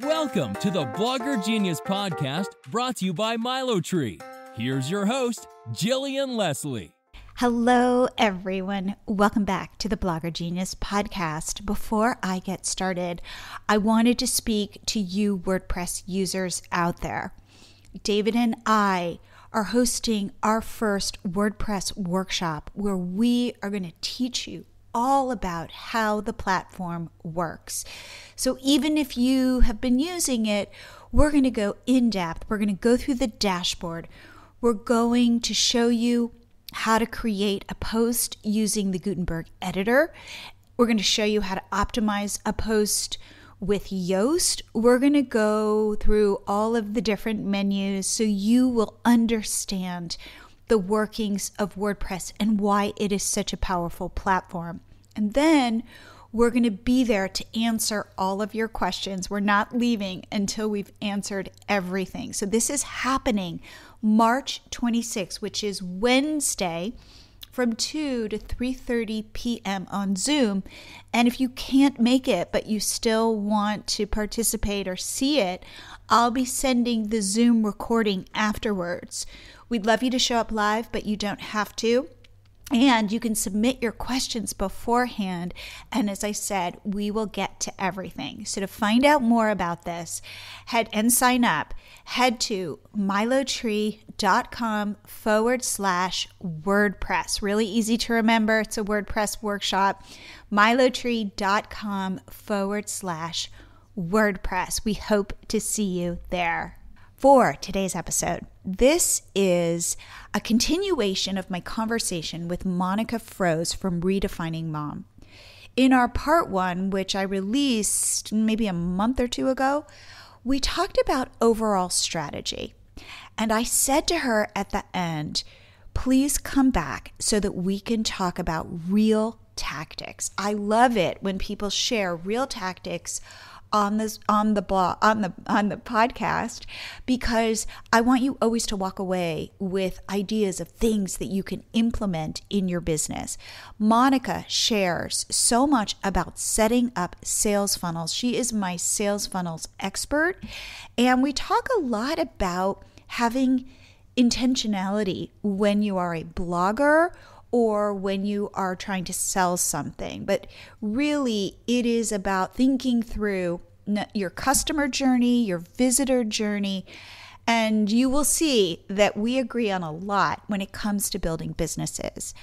Welcome to the Blogger Genius Podcast, brought to you by MiloTree. Here's your host, Jillian Leslie. Hello, everyone. Welcome back to the Blogger Genius Podcast. Before I get started, I wanted to speak to you WordPress users out there. David and I are hosting our first WordPress workshop where we are going to teach you all about how the platform works. So even if you have been using it, we're going to go in depth. We're going to go through the dashboard. We're going to show you how to create a post using the Gutenberg editor. We're going to show you how to optimize a post with Yoast. We're going to go through all of the different menus so you will understand the workings of WordPress and why it is such a powerful platform. And then we're going to be there to answer all of your questions. We're not leaving until we've answered everything. So this is happening March 26th, which is Wednesday, from 2 to 3:30 p.m. on Zoom. And if you can't make it, but you still want to participate or see it, I'll be sending the Zoom recording afterwards. We'd love you to show up live, but you don't have to. And you can submit your questions beforehand. And as I said, we will get to everything. So to find out more about this, head and sign up, head to milotree.com/WordPress. Really easy to remember. It's a WordPress workshop. milotree.com/WordPress. We hope to see you there. For today's episode, this is a continuation of my conversation with Monica Froese from Redefining Mom. In our part one, which I released maybe a month or two ago, we talked about overall strategy. And I said to her at the end, please come back so that we can talk about real tactics. I love it when people share real tactics on the podcast, because I want you always to walk away with ideas of things that you can implement in your business. Monica shares so much about setting up sales funnels. She is my sales funnels expert, and we talk a lot about having intentionality when you are a blogger or when you are trying to sell something. But really, it is about thinking through your customer journey, your visitor journey, and you will see that we agree on a lot when it comes to building businesses.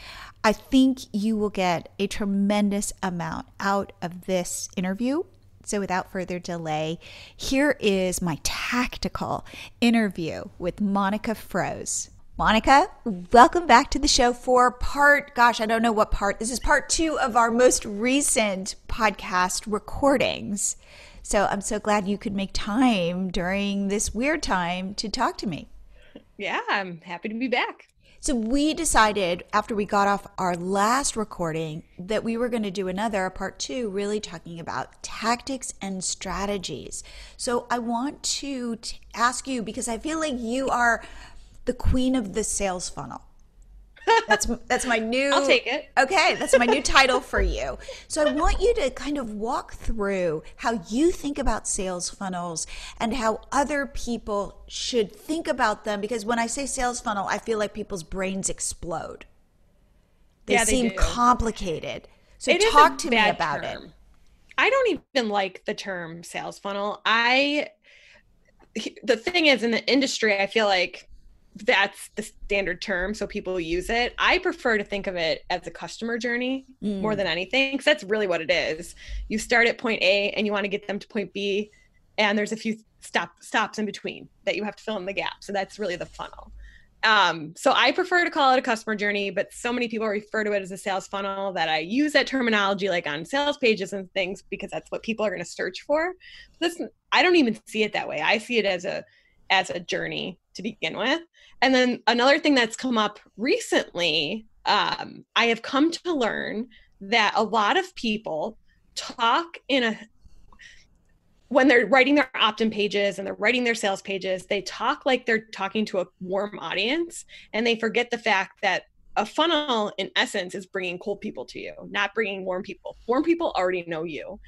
I think you will get a tremendous amount out of this interview. So without further delay, here is my tactical interview with Monica Froese. Monica, welcome back to the show for I don't know what part. This is part 2 of our most recent podcast recordings. So I'm so glad you could make time during this weird time to talk to me. Yeah, I'm happy to be back. So we decided after we got off our last recording that we were going to do another, part 2, really talking about tactics and strategies. So I want to ask you, because I feel like you are the queen of the sales funnel. That's my new... I'll take it. Okay, that's my new title for you. So I want you to kind of walk through how you think about sales funnels and how other people should think about them. Because when I say sales funnel, I feel like people's brains explode. They seem complicated. So talk to me about it. I don't even like the term sales funnel. The thing is, in the industry, I feel like that's the standard term, so people use it. I prefer to think of it as a customer journey more than anything, because that's really what it is. You start at point A and you want to get them to point B, and there's a few stops in between that you have to fill in the gap. So that's really the funnel. So I prefer to call it a customer journey, but so many people refer to it as a sales funnel that I use that terminology like on sales pages and things, because that's what people are going to search for. I don't even see it that way. I see it as a journey to begin with. And then another thing that's come up recently, I have come to learn that a lot of people talk when they're writing their opt-in pages and they're writing their sales pages, they talk like they're talking to a warm audience, and they forget the fact that a funnel in essence is bringing cold people to you, not bringing warm people. Warm people already know you.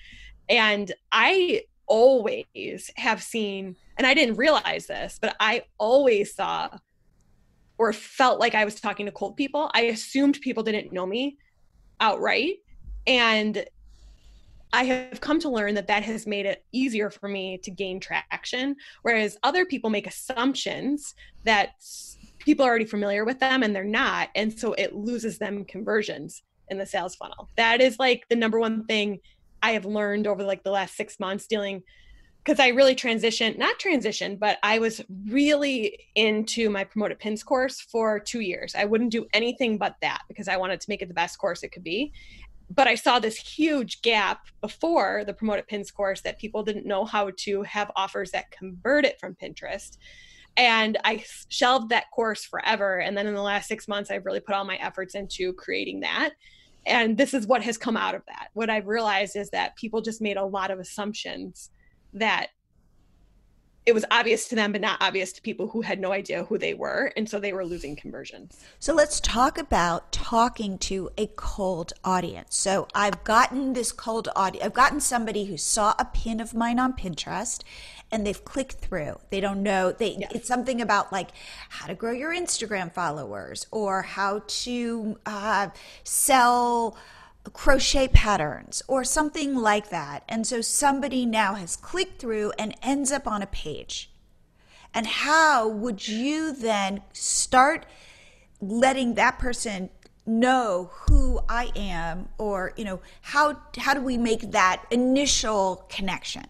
And I always have seen, and I didn't realize this, but I always saw or felt like I was talking to cold people. I assumed people didn't know me outright. And I have come to learn that that has made it easier for me to gain traction, whereas other people make assumptions that people are already familiar with them and they're not. And so it loses them conversions in the sales funnel. That is like the number one thing I have learned over like the last 6 months dealing, because I really but I was really into my Promoted Pins course for 2 years. I wouldn't do anything but that because I wanted to make it the best course it could be. But I saw this huge gap before the Promoted Pins course that people didn't know how to have offers that converted from Pinterest. And I shelved that course forever. And then in the last 6 months, I've really put all my efforts into creating that. And this is what has come out of that. What I've realized is that people just made a lot of assumptions that it was obvious to them, but not obvious to people who had no idea who they were. And so they were losing conversions. So let's talk about talking to a cold audience. So I've gotten this cold audience. I've gotten somebody who saw a pin of mine on Pinterest and they've clicked through. They don't know. Yes. It's something about like how to grow your Instagram followers or how to sell crochet patterns or something like that. And so somebody now has clicked through and ends up on a page. And how would you then start letting that person know who I am, or, you know, how do we make that initial connection?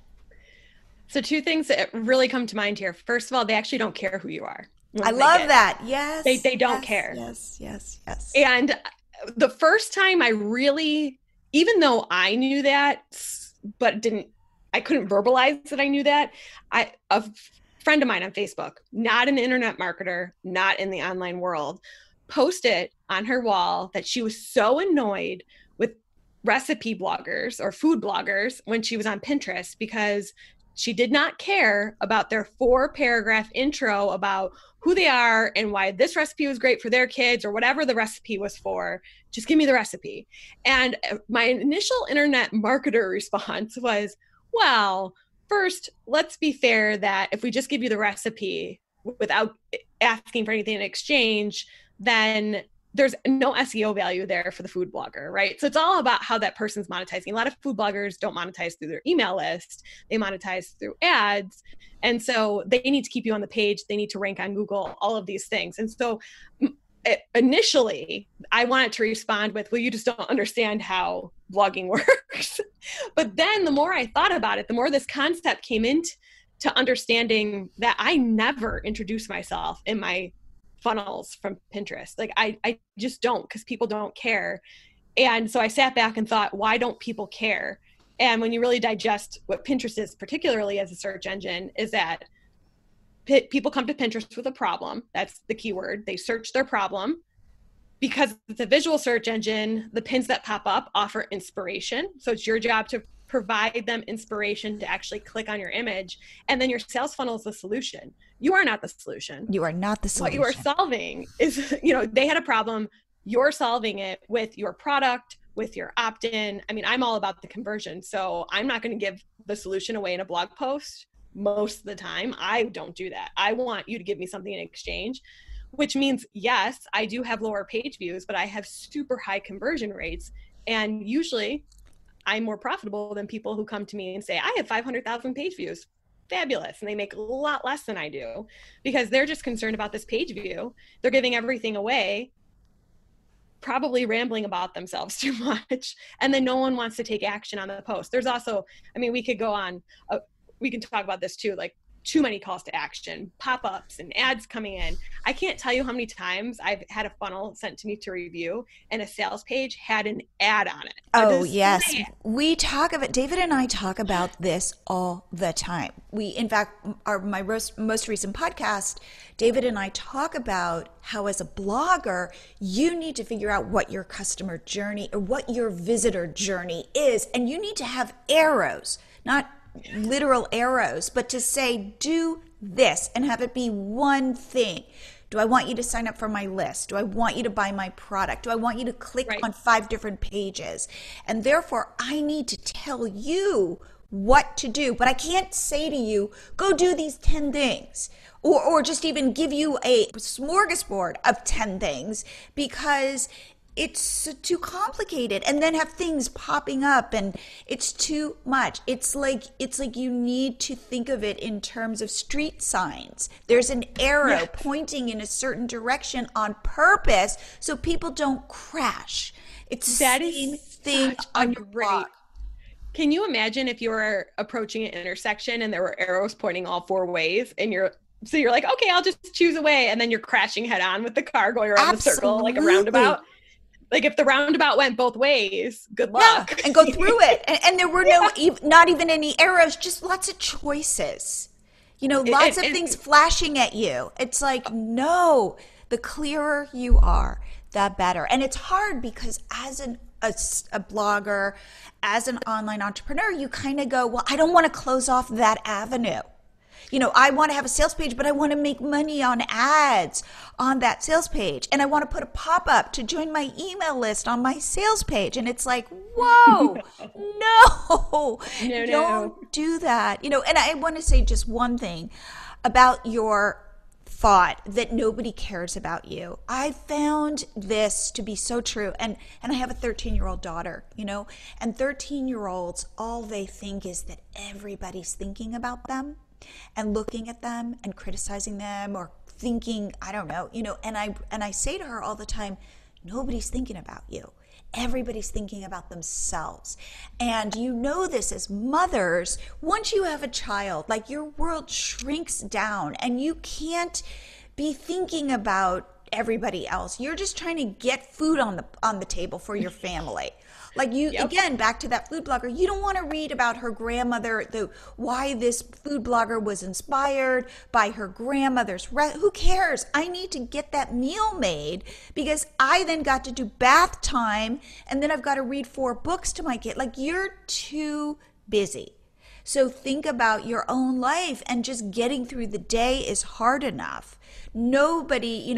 So 2 things that really come to mind here. First of all, they actually don't care who you are. I love that. Yes. They don't care. Yes. And the first time I really, even though I knew that, but I couldn't verbalize that I knew that, a friend of mine on Facebook, not an internet marketer, not in the online world, posted on her wall that she was so annoyed with recipe bloggers or food bloggers when she was on Pinterest because she did not care about their 4-paragraph intro about who they are and why this recipe was great for their kids or whatever the recipe was for. Just give me the recipe. And my initial internet marketer response was, well, first, let's be fair that if we just give you the recipe without asking for anything in exchange, then there's no SEO value there for the food blogger, right? So it's all about how that person's monetizing. A lot of food bloggers don't monetize through their email list. They monetize through ads. And so they need to keep you on the page. They need to rank on Google, all of these things. And so initially I wanted to respond with, well, you just don't understand how blogging works. But then the more I thought about it, the more this concept came into understanding that I never introduce myself in my funnels from Pinterest. Like I just don't, because people don't care. And so I sat back and thought, why don't people care? And when you really digest what Pinterest is, particularly as a search engine, is that people come to Pinterest with a problem. That's the keyword. They search their problem. Because it's a visual search engine, the pins that pop up offer inspiration. So it's your job to provide them inspiration to actually click on your image. And then your sales funnel is the solution. You are not the solution. You are not the solution. What you are solving is, they had a problem. You're solving it with your product, with your opt-in. I mean, I'm all about the conversion. So I'm not going to give the solution away in a blog post most of the time. I don't do that. I want you to give me something in exchange, which means, yes, I do have lower page views, but I have super high conversion rates. And usually I'm more profitable than people who come to me and say, I have 500,000 page views. Fabulous. And they make a lot less than I do because they're just concerned about this page view. They're giving everything away, probably rambling about themselves too much. And then no one wants to take action on the post. There's also, we could go on, we can talk about this too, like too many calls to action, pop-ups and ads coming in. I can't tell you how many times I've had a funnel sent to me to review and a sales page had an ad on it. Oh, yes. David and I talk about this all the time. In fact, my most recent podcast, David and I talk about how as a blogger, you need to figure out what your customer journey or what your visitor journey is. And you need to have arrows, not literal arrows, but to say, do this and have it be one thing. Do I want you to sign up for my list? Do I want you to buy my product? Do I want you to click on 5 different pages? And therefore, I need to tell you what to do, but I can't say to you, go do these 10 things, or just even give you a smorgasbord of 10 things, because it's too complicated, and then have things popping up and it's too much. It's like you need to think of it in terms of street signs. There's an arrow pointing in a certain direction on purpose so people don't crash. It's the same thing on your blog. Can you imagine if you were approaching an intersection and there were arrows pointing all 4 ways, and you're like, okay, I'll just choose a way, and then you're crashing head on with the car going around the circle like a roundabout? Like if the roundabout went both ways, good luck. Yeah, and go through it. And there were not even any arrows, just lots of choices. Lots of things flashing at you. It's like, no, the clearer you are, the better. And it's hard because as a blogger, as an online entrepreneur, you kind of go, well, I don't want to close off that avenue. I want to have a sales page, but I want to make money on ads on that sales page. And I want to put a pop-up to join my email list on my sales page. And it's like, whoa, no, don't do that. And I want to say just one thing about your thought that nobody cares about you. I found this to be so true. And I have a 13-year-old daughter, and 13-year-olds, all they think is that everybody's thinking about them and looking at them and criticizing them, or thinking, I don't know, and I say to her all the time, nobody's thinking about you. Everybody's thinking about themselves. And this as mothers, once you have a child, like your world shrinks down and you can't be thinking about everybody else. You're just trying to get food on the table for your family. Like again, back to that food blogger, you don't want to read about her grandmother, why this food blogger was inspired by her grandmother's who cares? I need to get that meal made because I then got to do bath time, and then I've got to read 4 books to my kid. Like, you're too busy. So think about your own life, and just getting through the day is hard enough. Nobody,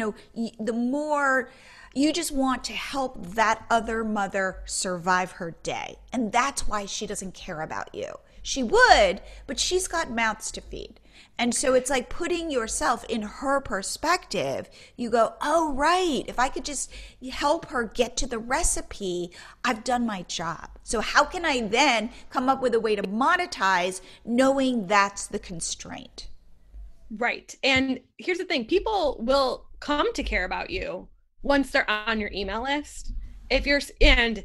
the more you just want to help that other mother survive her day. And that's why she doesn't care about you. She would, but she's got mouths to feed. And so it's like putting yourself in her perspective. You go, oh, right. If I could just help her get to the recipe, I've done my job. So how can I then come up with a way to monetize knowing that's the constraint? Right. And here's the thing. People will come to care about you once they're on your email list. And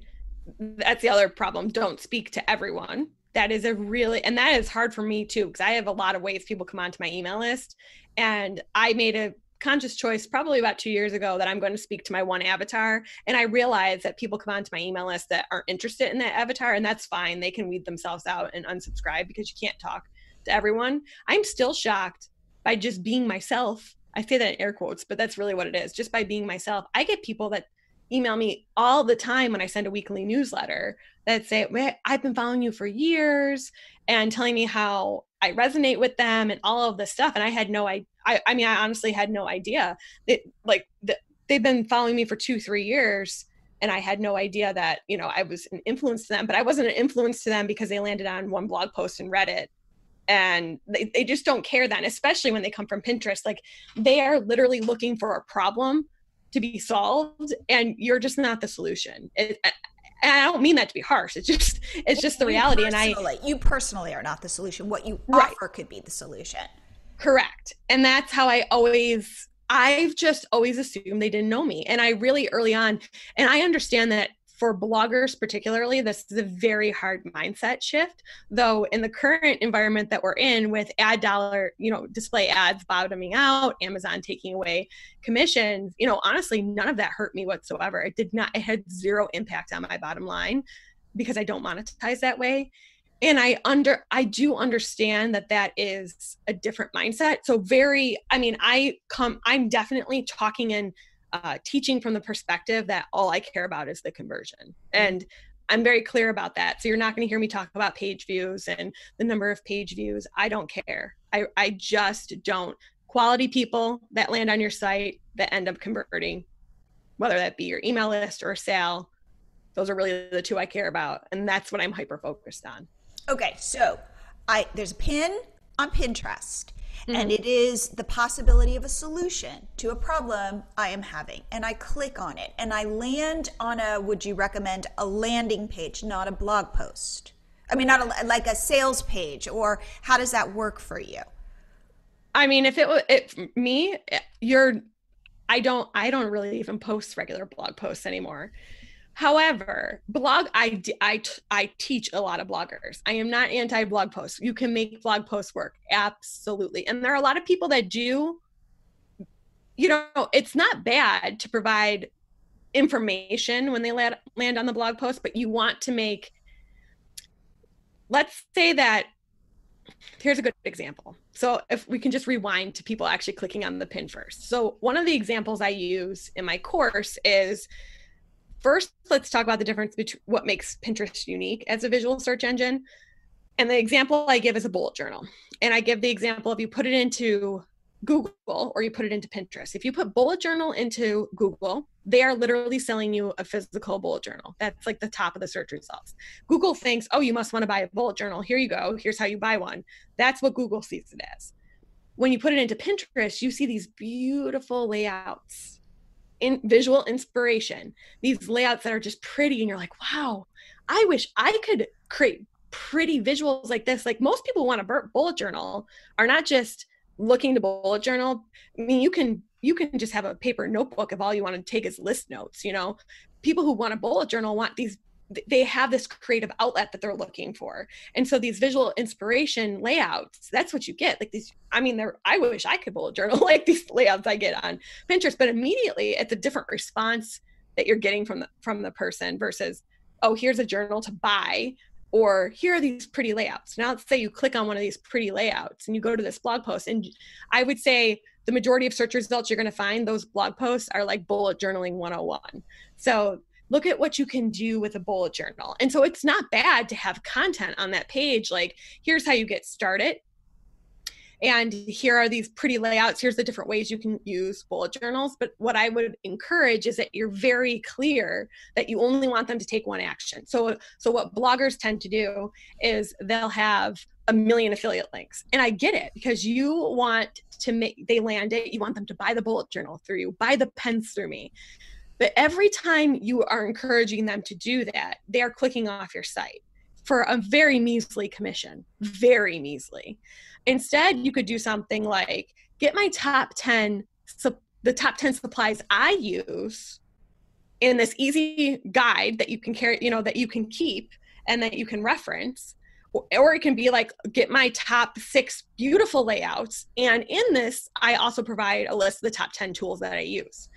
that's the other problem. Don't speak to everyone. That is and that is hard for me too, because I have a lot of ways people come onto my email list. And I made a conscious choice probably about 2 years ago that I'm going to speak to my one avatar. And I realized that people come onto my email list that aren't interested in that avatar, and that's fine. They can weed themselves out and unsubscribe because you can't talk to everyone. I'm still shocked by just being myself. I say that in air quotes, but that's really what it is. Just by being myself, I get people that email me all the time when I send a weekly newsletter that say, I've been following you for years, and telling me how I resonate with them and all of this stuff. And I had no idea. I mean, I honestly had no idea that they've been following me for 2-3 years. And I had no idea that, I was an influence to them, but I wasn't an influence to them because they landed on one blog post in Reddit. And they just don't care then, especially when they come from Pinterest. Like, they are literally looking for a problem to be solved, and you're just not the solution. And I don't mean that to be harsh. It's just the reality. You personally are not the solution. What you offer could be the solution. Correct. And that's how I've just always assumed they didn't know me. And I really early on, and I understand that for bloggers particularly, this is a very hard mindset shift, though in the current environment that we're in with ad dollar, display ads bottoming out, Amazon taking away commissions, honestly, none of that hurt me whatsoever. It had zero impact on my bottom line because I don't monetize that way. And I do understand that is a different mindset. So I'm definitely talking and teaching from the perspective that all I care about is the conversion. And I'm very clear about that. So you're not going to hear me talk about page views and the number of page views. I don't care. I just don't. Quality people that land on your site that end up converting, whether that be your email list or a sale, those are really the two I care about. And that's what I'm hyper focused on. Okay, so there's a pin on Pinterest, and Mhm. it is the possibility of a solution to a problem I am having. And I click on it, and I land on would you recommend a landing page, not a blog post? I mean, not like a sales page, or how does that work for you? I mean, if me, I don't really even post regular blog posts anymore. However, I teach a lot of bloggers. I am not anti-blog posts. You can make blog posts work. Absolutely. And there are a lot of people that do, it's not bad to provide information when they land on the blog post, but you want to let's say that, here's a good example. So if we can just rewind to people actually clicking on the pin first. So one of the examples I use in my course is, first, let's talk about the difference between what makes Pinterest unique as a visual search engine. And the example I give is a bullet journal. And I give the example of, you put it into Google or you put it into Pinterest. If you put bullet journal into Google, they are literally selling you a physical bullet journal. That's like the top of the search results. Google thinks, oh, you must want to buy a bullet journal. Here you go. Here's how you buy one. That's what Google sees it as. When you put it into Pinterest, you see these beautiful layouts, in visual inspiration, these layouts that are just pretty. And you're like, wow, I wish I could create pretty visuals like this. Like, most people want a bullet journal are not just looking to bullet journal. I mean, you can just have a paper notebook if all you want to take is list notes. People who want a bullet journal they have this creative outlet that they're looking for. And so these visual inspiration layouts, that's what you get. Like these, I mean, I wish I could bullet journal like these layouts I get on Pinterest, but immediately it's a different response that you're getting from the person versus, oh, here's a journal to buy, or here are these pretty layouts. Now, let's say you click on one of these pretty layouts and you go to this blog post, and I would say the majority of search results you're going to find, those blog posts are like bullet journaling 101. So look at what you can do with a bullet journal. And so it's not bad to have content on that page. Like, here's how you get started. And here are these pretty layouts. Here's the different ways you can use bullet journals. But what I would encourage is that you're very clear that you only want them to take one action. So what bloggers tend to do is they'll have a million affiliate links. And I get it, because you want to they land it. You want them to buy the bullet journal through you, buy the pens through me. But every time you are encouraging them to do that, they are clicking off your site for a very measly commission, very measly. Instead, you could do something like, get my top 10 supplies I use in this easy guide that you can carry, that you can keep and that you can reference. Or it can be like, get my top 6 beautiful layouts. And in this, I also provide a list of the top 10 tools that I use.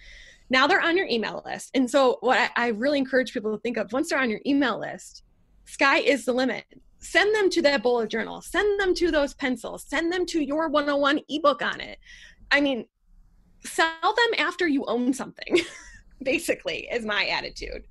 Now they're on your email list. And so what I really encourage people to think of, once they're on your email list, sky is the limit. Send them to that bullet journal. Send them to those pencils. Send them to your 101 ebook on it. I mean, sell them after you own something, basically, is my attitude.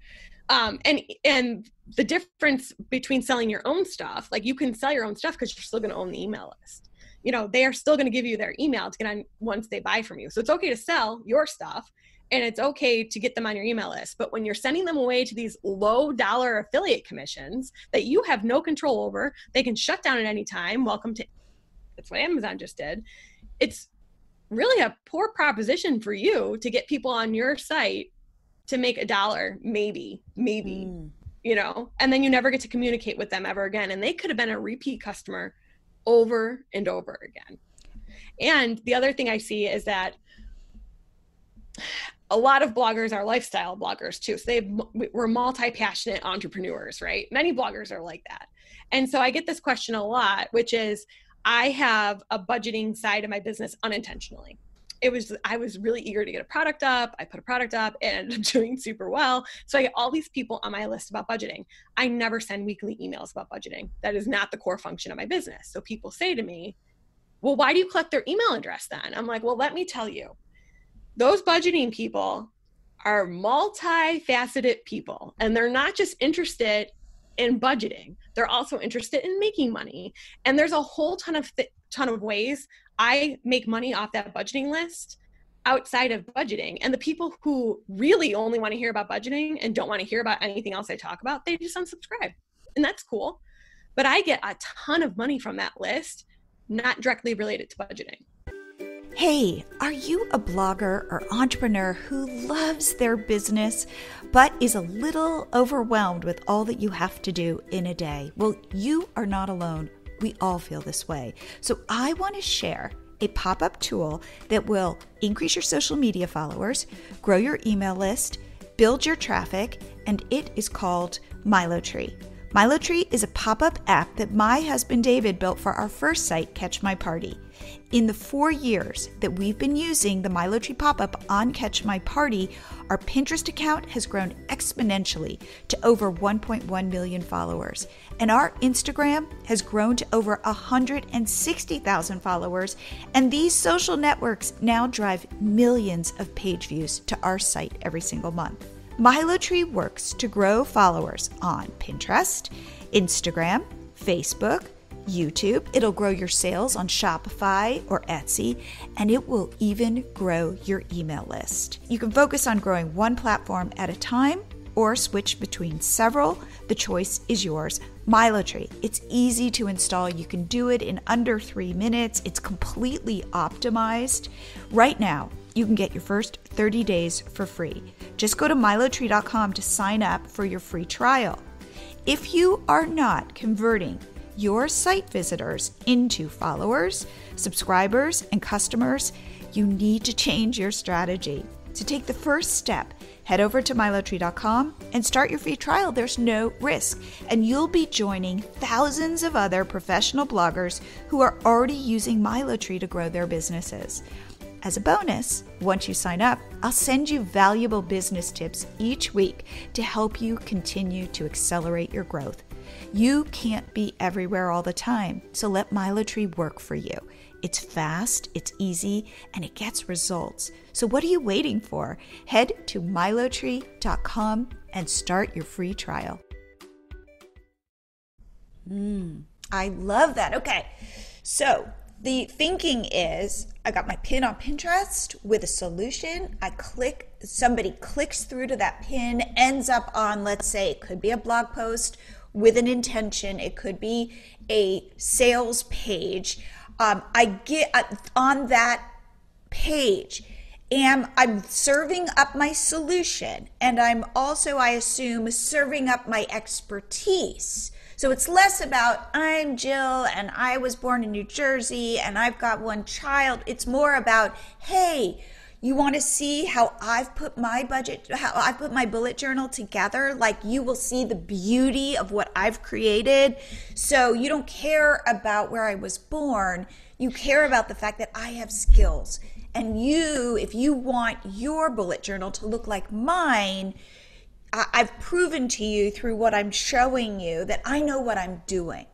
And the difference between selling your own stuff, like, you can sell your own stuff because you're still going to own the email list. They are still going to give you their email to get on once they buy from you. So it's okay to sell your stuff, and it's okay to get them on your email list. But when you're sending them away to these low dollar affiliate commissions that you have no control over, they can shut down at any time. That's what Amazon just did. It's really a poor proposition for you to get people on your site to make $1, maybe, and then you never get to communicate with them ever again. And they could have been a repeat customer over and over again. And the other thing I see is that a lot of bloggers are lifestyle bloggers too. So we're multi-passionate entrepreneurs, right? Many bloggers are like that. And so I get this question a lot, which is, I have a budgeting side of my business unintentionally. I was really eager to get a product up. I put a product up and ended up doing super well. So I get all these people on my list about budgeting. I never send weekly emails about budgeting. That is not the core function of my business. So people say to me, well, why do you collect their email address then? I'm like, well, let me tell you. Those budgeting people are multifaceted people, and they're not just interested in budgeting. They're also interested in making money. And there's a whole ton of ways I make money off that budgeting list outside of budgeting. And the people who really only want to hear about budgeting and don't want to hear about anything else I talk about, they just unsubscribe. And that's cool. but I get a ton of money from that list, not directly related to budgeting. Hey, are you a blogger or entrepreneur who loves their business but is a little overwhelmed with all that you have to do in a day? Well, you are not alone. We all feel this way. So I want to share a pop-up tool that will increase your social media followers, grow your email list, build your traffic, and it is called MiloTree. MiloTree is a pop-up app that my husband David built for our first site, Catch My Party. In the 4 years that we've been using the MiloTree pop-up on Catch My Party, our Pinterest account has grown exponentially to over 1.1 million followers. And our Instagram has grown to over 160,000 followers. And these social networks now drive millions of page views to our site every single month. MiloTree works to grow followers on Pinterest, Instagram, Facebook, YouTube. It'll grow your sales on Shopify or Etsy, and it will even grow your email list. You can focus on growing one platform at a time or switch between several. The choice is yours. MiloTree. It's easy to install. You can do it in under 3 minutes. It's completely optimized. Right now, you can get your first 30 days for free. Just go to milotree.com to sign up for your free trial. If you are not converting your site visitors into followers, subscribers, and customers, you need to change your strategy. To take the first step, head over to milotree.com and start your free trial. There's no risk, and you'll be joining thousands of other professional bloggers who are already using MiloTree to grow their businesses. As a bonus, once you sign up, I'll send you valuable business tips each week to help you continue to accelerate your growth. You can't be everywhere all the time, so let MiloTree work for you. It's fast, it's easy, and it gets results. So what are you waiting for? Head to milotree.com and start your free trial. I love that. Okay, so the thinking is, I got my pin on Pinterest with a solution. Somebody clicks through to that pin, ends up on, let's say, it could be a blog post with an intention. It could be a sales page. I get on that page, and I'm serving up my solution, and I'm also, I assume, serving up my expertise. So it's less about, I'm Jill and I was born in New Jersey and I've got one child. It's more about, hey, you want to see how I've put my bullet journal together? Like, you will see the beauty of what I've created. So you don't care about where I was born. You care about the fact that I have skills. And if you want your bullet journal to look like mine, I've proven to you through what I'm showing you that I know what I'm doing.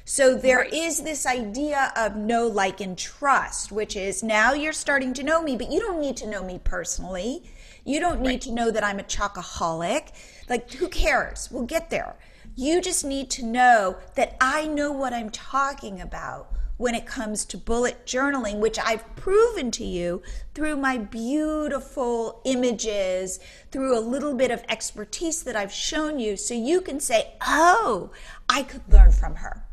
So there is this idea of know, like, and trust, which is now you're starting to know me, but you don't need to know me personally. You don't need to know that I'm a chocoholic. Like, who cares? We'll get there. You just need to know that I know what I'm talking about when it comes to bullet journaling, which I've proven to you through my beautiful images, through a little bit of expertise that I've shown you, so you can say, oh, I could learn from her.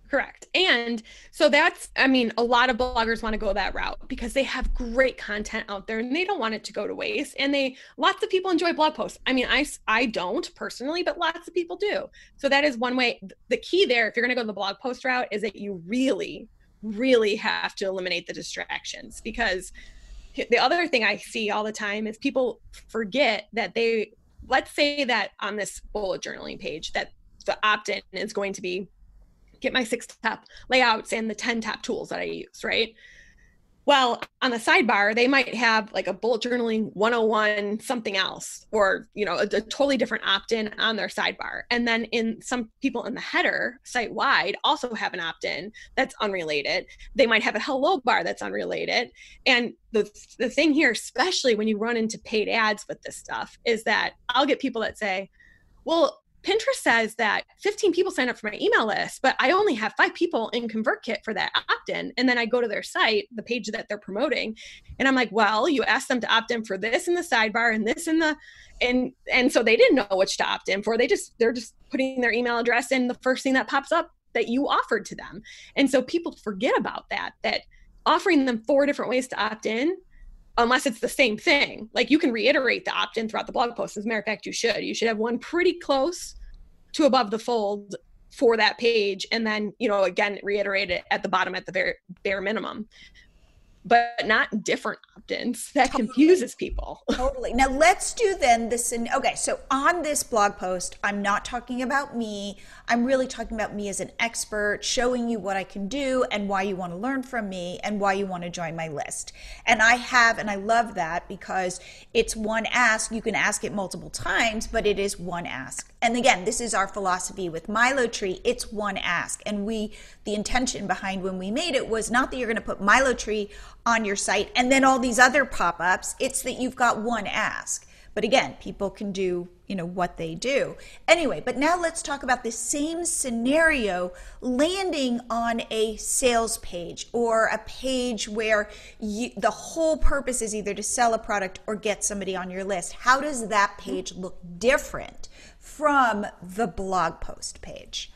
Correct. And so that's, a lot of bloggers want to go that route because they have great content out there and they don't want it to go to waste. And lots of people enjoy blog posts. I don't personally, but lots of people do. So that is one way. The key there, if you're going to go the blog post route, is that you really, really have to eliminate the distractions, because the other thing I see all the time is people forget that let's say that on this bullet journaling page, that the opt-in is going to be get my 6 top layouts and the 10 top tools that I use, right? Well, on the sidebar, they might have like a bullet journaling 101 something else, or, a totally different opt-in on their sidebar. And then some people in the header site-wide also have an opt-in that's unrelated. They might have a hello bar that's unrelated. And the thing here, especially when you run into paid ads with this stuff, is that I'll get people that say, well, Pinterest says that 15 people sign up for my email list, but I only have 5 people in ConvertKit for that opt-in. And then I go to their site, the page that they're promoting, and I'm like, well, you asked them to opt in for this in the sidebar and this in the, and so they didn't know which to opt in for. They're just putting their email address in the first thing that pops up that you offered to them. And so people forget about that offering them 4 different ways to opt in, unless it's the same thing. Like, you can reiterate the opt-in throughout the blog post. As a matter of fact, you should have one pretty close to above the fold for that page. And then, again, reiterate it at the bottom at the very bare minimum, but not different opt-ins. That confuses people. Totally. Now let's do then this. Okay, so on this blog post, I'm not talking about me. I'm really talking about me as an expert, showing you what I can do and why you want to learn from me and why you want to join my list. And I love that because it's one ask. You can ask it multiple times, but it is one ask. And again, this is our philosophy with MiloTree. It's one ask. And the intention behind when we made it was not that you're going to put MiloTree on your site and then all these other pop-ups. It's that you've got one ask. But again, people can do, what they do. Anyway, but now let's talk about the same scenario landing on a sales page or a page where the whole purpose is either to sell a product or get somebody on your list. How does that page look different from the blog post page?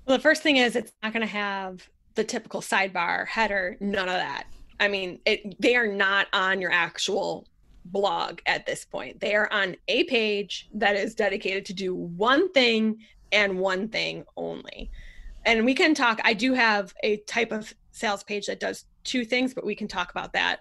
Well, the first thing is it's not going to have the typical sidebar, header, none of that. I mean, they are not on your actual blog at this point. They are on a page that is dedicated to do one thing and one thing only. And we can talk, I do have a type of sales page that does 2 things, but we can talk about that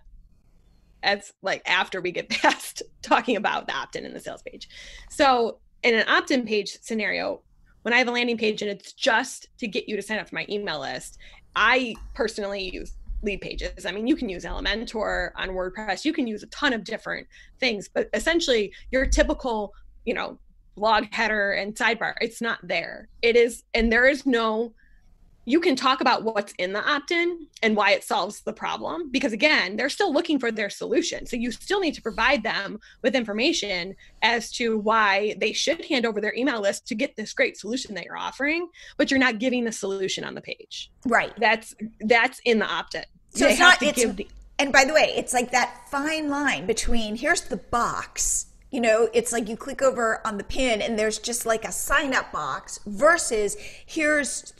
as after we get past talking about the opt-in and the sales page. So in an opt-in page scenario, when I have a landing page and it's just to get you to sign up for my email list, I personally use lead pages. I mean, you can use Elementor on WordPress. You can use a ton of different things, but essentially your typical, blog header and sidebar, it's not there. It is, and there is no, you can talk about what's in the opt-in and why it solves the problem, because again, they're still looking for their solution. So you still need to provide them with information as to why they should hand over their email list to get this great solution that you're offering, but you're not giving the solution on the page. Right. That's in the opt-in. So it's not, and by the way, it's like that fine line between here's the box, it's like you click over on the pin and there's just like a sign up box versus here's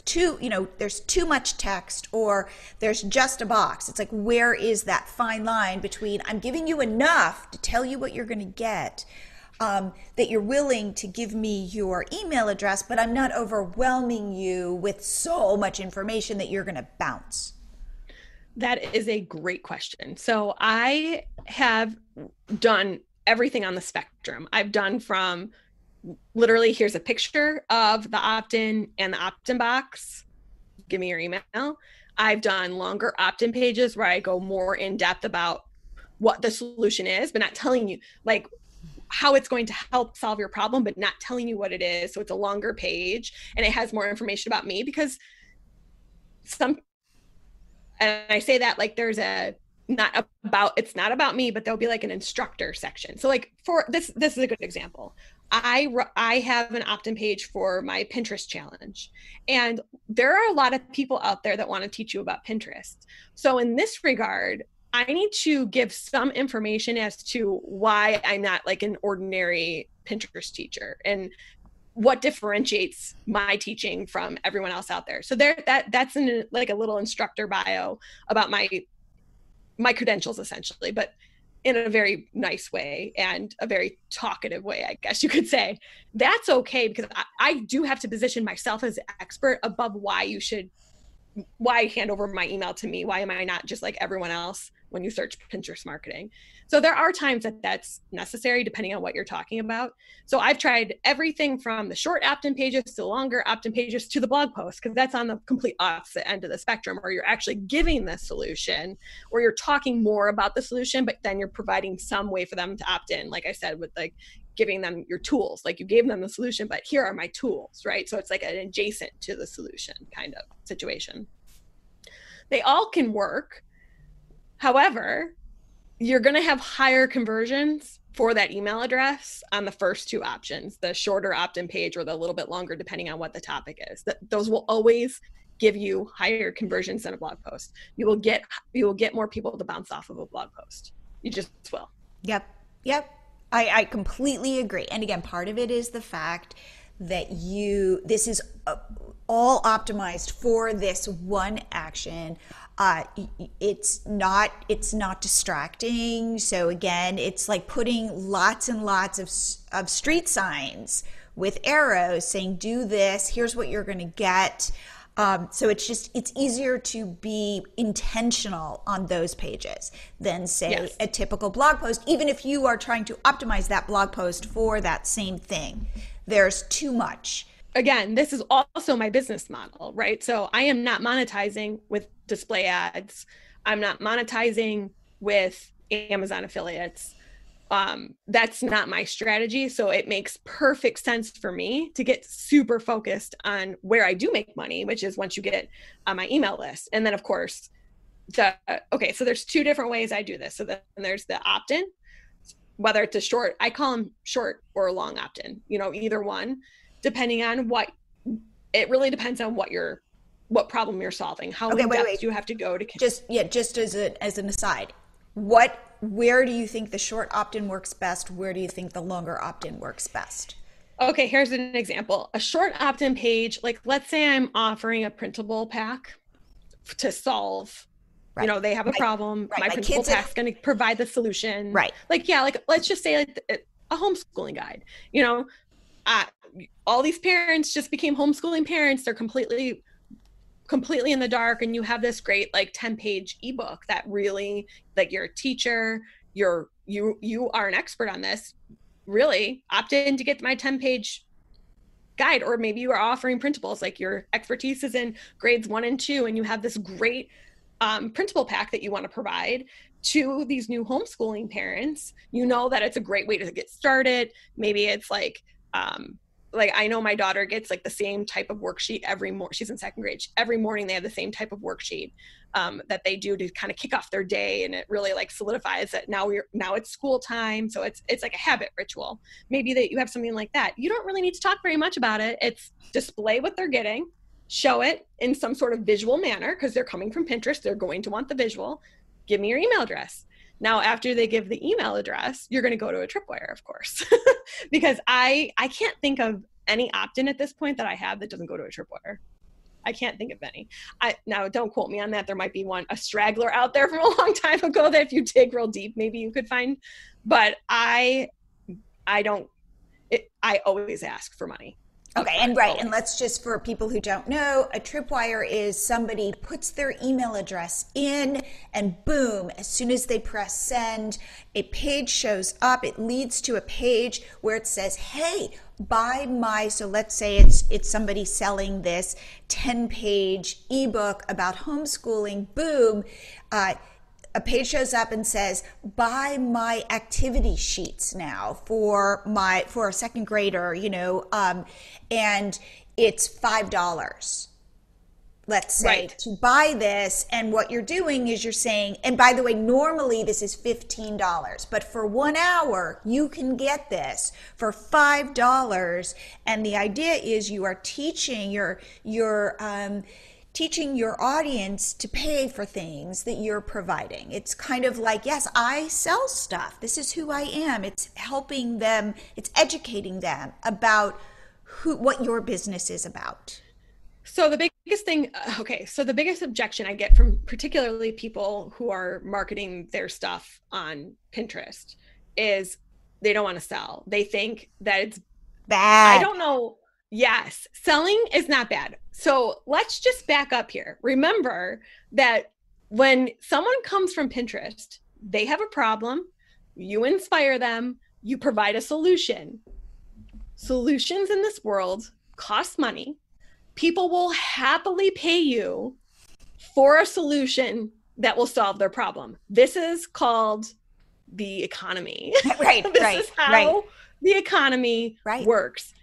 there's too much text or there's just a box. It's like, where is that fine line between I'm giving you enough to tell you what you're going to get, that you're willing to give me your email address, but I'm not overwhelming you with so much information that you're going to bounce. That is a great question. So I have done everything on the spectrum. I've done from literally, here's a picture of the opt-in and the opt-in box. Give me your email. I've done longer opt-in pages where I go more in depth about what the solution is, but not telling you how it's going to help solve your problem, but not telling you what it is. So it's a longer page and it has more information about me, because and I say that there's it's not about me, but there'll be an instructor section. So for this is a good example. I have an opt-in page for my Pinterest challenge, and there are a lot of people out there that want to teach you about Pinterest. So in this regard, I need to give some information as to why I'm not an ordinary Pinterest teacher and what differentiates my teaching from everyone else out there. So that's in a little instructor bio about my credentials, essentially, but in a very nice way and a very talkative way, I guess you could say. That's okay, because I do have to position myself as an expert above why hand over my email to me. Why am I not just like everyone else when you search Pinterest marketing? So there are times that that's necessary depending on what you're talking about. So I've tried everything from the short opt-in pages to longer opt-in pages to the blog post, because that's on the complete opposite end of the spectrum, where you're actually giving the solution, or you're talking more about the solution, but then you're providing some way for them to opt in. Like I said, with giving them your tools, you gave them the solution, but here are my tools, right? So it's an adjacent to the solution kind of situation. They all can work. However, you're going to have higher conversions for that email address on the first two options, the shorter opt-in page or the little bit longer, depending on what the topic is. Those will always give you higher conversions than a blog post. You will get more people to bounce off of a blog post. You just will. Yep. I completely agree. And again, part of it is the fact that this is all optimized for this one action. It's not distracting. So again, it's like putting lots and lots of street signs with arrows saying, do this, here's what you're going to get. So it's easier to be intentional on those pages than say a typical blog post, even if you are trying to optimize that blog post for that same thing. There's too much. Again, this is also my business model, right? So I am not monetizing with display ads. I'm not monetizing with Amazon affiliates. That's not my strategy. So it makes perfect sense for me to get super focused on where I do make money, which is once you get on my email list. And then of course, so there's two different ways I do this. So then there's the opt-in, whether it's a short, I call them short or a long opt-in, either one, depending on it really depends on what problem you're solving, how in depth you have to go to. Just as an aside, where do you think the short opt-in works best? Where do you think the longer opt-in works best? Okay, here's an example. A short opt-in page, like let's say I'm offering a printable pack to solve, they have a problem. My printable pack's going to provide the solution. Right. Let's just say a homeschooling guide, all these parents just became homeschooling parents. They're completely in the dark, and you have this great 10-page ebook that really, you're a teacher, you are an expert on this, really opt in to get my 10-page guide. Or maybe you are offering printables, your expertise is in grades 1 and 2, and you have this great printable pack that you want to provide to these new homeschooling parents. That it's a great way to get started. Maybe it's I know my daughter gets the same type of worksheet every morning. She's in second grade. Every morning they have the same type of worksheet that they do to kind of kick off their day. And it really solidifies that now it's school time. So it's like a habit ritual. Maybe that you have something like that. You don't really need to talk very much about it. It's display what they're getting, show it in some sort of visual manner, because they're coming from Pinterest. They're going to want the visual. Give me your email address. Now, after they give the email address, you're going to go to a tripwire, of course, because I can't think of any opt-in at this point that I have that doesn't go to a tripwire. I can't think of any. Now, don't quote me on that. There might be a straggler out there from a long time ago that if you dig real deep, maybe you could find. But I always ask for money. Okay, and let's just, for people who don't know, a tripwire is somebody puts their email address in, and boom, as soon as they press send, a page shows up. It leads to a page where it says, hey, so let's say it's somebody selling this 10-page ebook about homeschooling. Boom, a page shows up and says, buy my activity sheets now for a second grader, and it's $5, let's say, to buy this. And what you're doing is you're saying, and by the way, normally this is $15, but for 1 hour, you can get this for $5. And the idea is you are teaching teaching your audience to pay for things that you're providing. It's kind of like, yes, I sell stuff. This is who I am. It's helping them. It's educating them about what your business is about. So the biggest objection I get from particularly people who are marketing their stuff on Pinterest is they don't want to sell. They think that it's bad. I don't know. Yes, selling is not bad. So let's just back up here. Remember that when someone comes from Pinterest, they have a problem, you inspire them, you provide a solution. Solutions in this world cost money. People will happily pay you for a solution that will solve their problem. This is called the economy. This is how the economy works.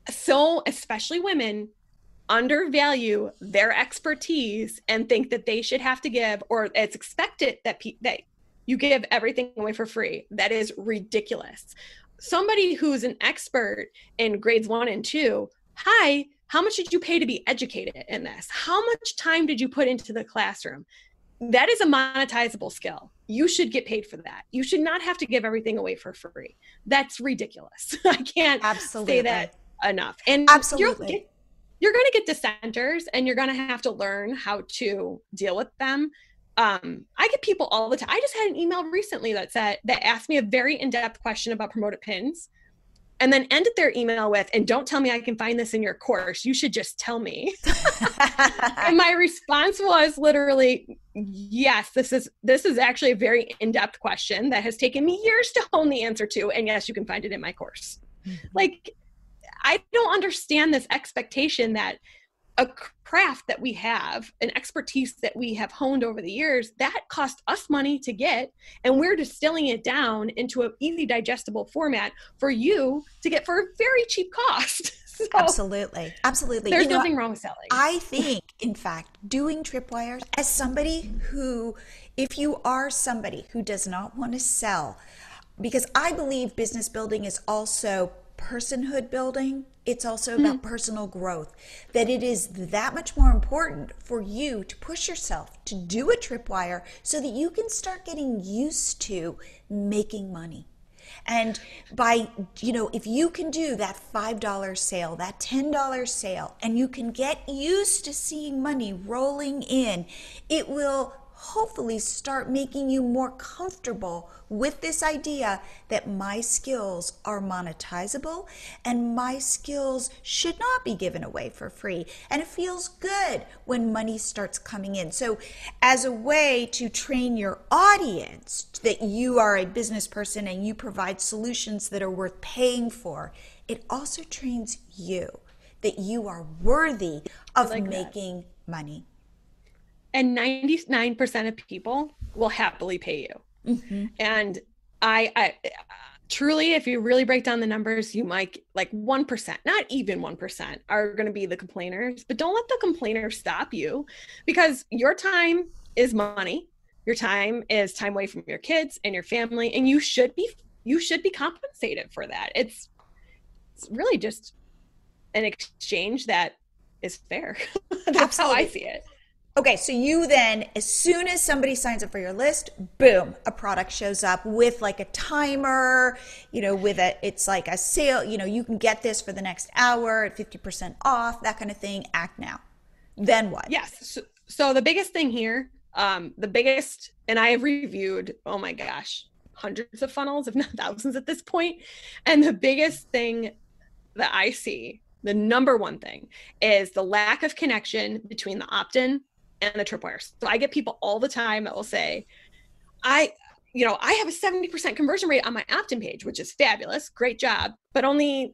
So especially women undervalue their expertise and think that they should have to give, or it's expected that you give everything away for free. That is ridiculous. Somebody who's an expert in grades 1 and 2, hi, how much did you pay to be educated in this? How much time did you put into the classroom? That is a monetizable skill. You should get paid for that. You should not have to give everything away for free. That's ridiculous. I can't say that enough. And absolutely, you're going to get dissenters, and you're going to have to learn how to deal with them. I get people all the time. I just had an email recently that asked me a very in-depth question about promoted pins, and then ended their email with, and don't tell me I can find this in your course. You should just tell me. And my response was literally, yes, this is actually a very in-depth question that has taken me years to hone the answer to. And yes, you can find it in my course. Like, I don't understand this expectation that a craft that we have, an expertise that we have honed over the years, that cost us money to get, and we're distilling it down into an easy digestible format for you to get for a very cheap cost. So absolutely. There's nothing wrong with selling. I think, in fact, doing tripwires, as somebody who, if you are somebody who does not want to sell, because I believe business building is also personhood building, it's also about personal growth, that it is that much more important for you to push yourself to do a tripwire so that you can start getting used to making money. And by, if you can do that $5 sale, that $10 sale, and you can get used to seeing money rolling in, it will hopefully start making you more comfortable with this idea that my skills are monetizable and my skills should not be given away for free. And it feels good when money starts coming in. So as a way to train your audience that you are a business person and you provide solutions that are worth paying for, it also trains you that you are worthy of making money. And 99% of people will happily pay you. Mm-hmm. And I truly, if you really break down the numbers, you might, like 1%, not even 1%, are going to be the complainers. But don't let the complainers stop you, because your time is money. Your time is time away from your kids and your family, and you should be compensated for that. It's really just an exchange that is fair. That's Absolutely. How I see it. Okay, so you then, as soon as somebody signs up for your list, boom, a product shows up with like a timer, it's like a sale, you can get this for the next hour at 50% off, that kind of thing. Act now. Then what? Yes. So the biggest thing here, and I have reviewed, oh my gosh, hundreds of funnels, if not thousands at this point. And the biggest thing that I see, the number one thing, is the lack of connection between the opt-in and the tripwires. So I get people all the time that will say, I have a 70% conversion rate on my opt-in page, which is fabulous. Great job. But only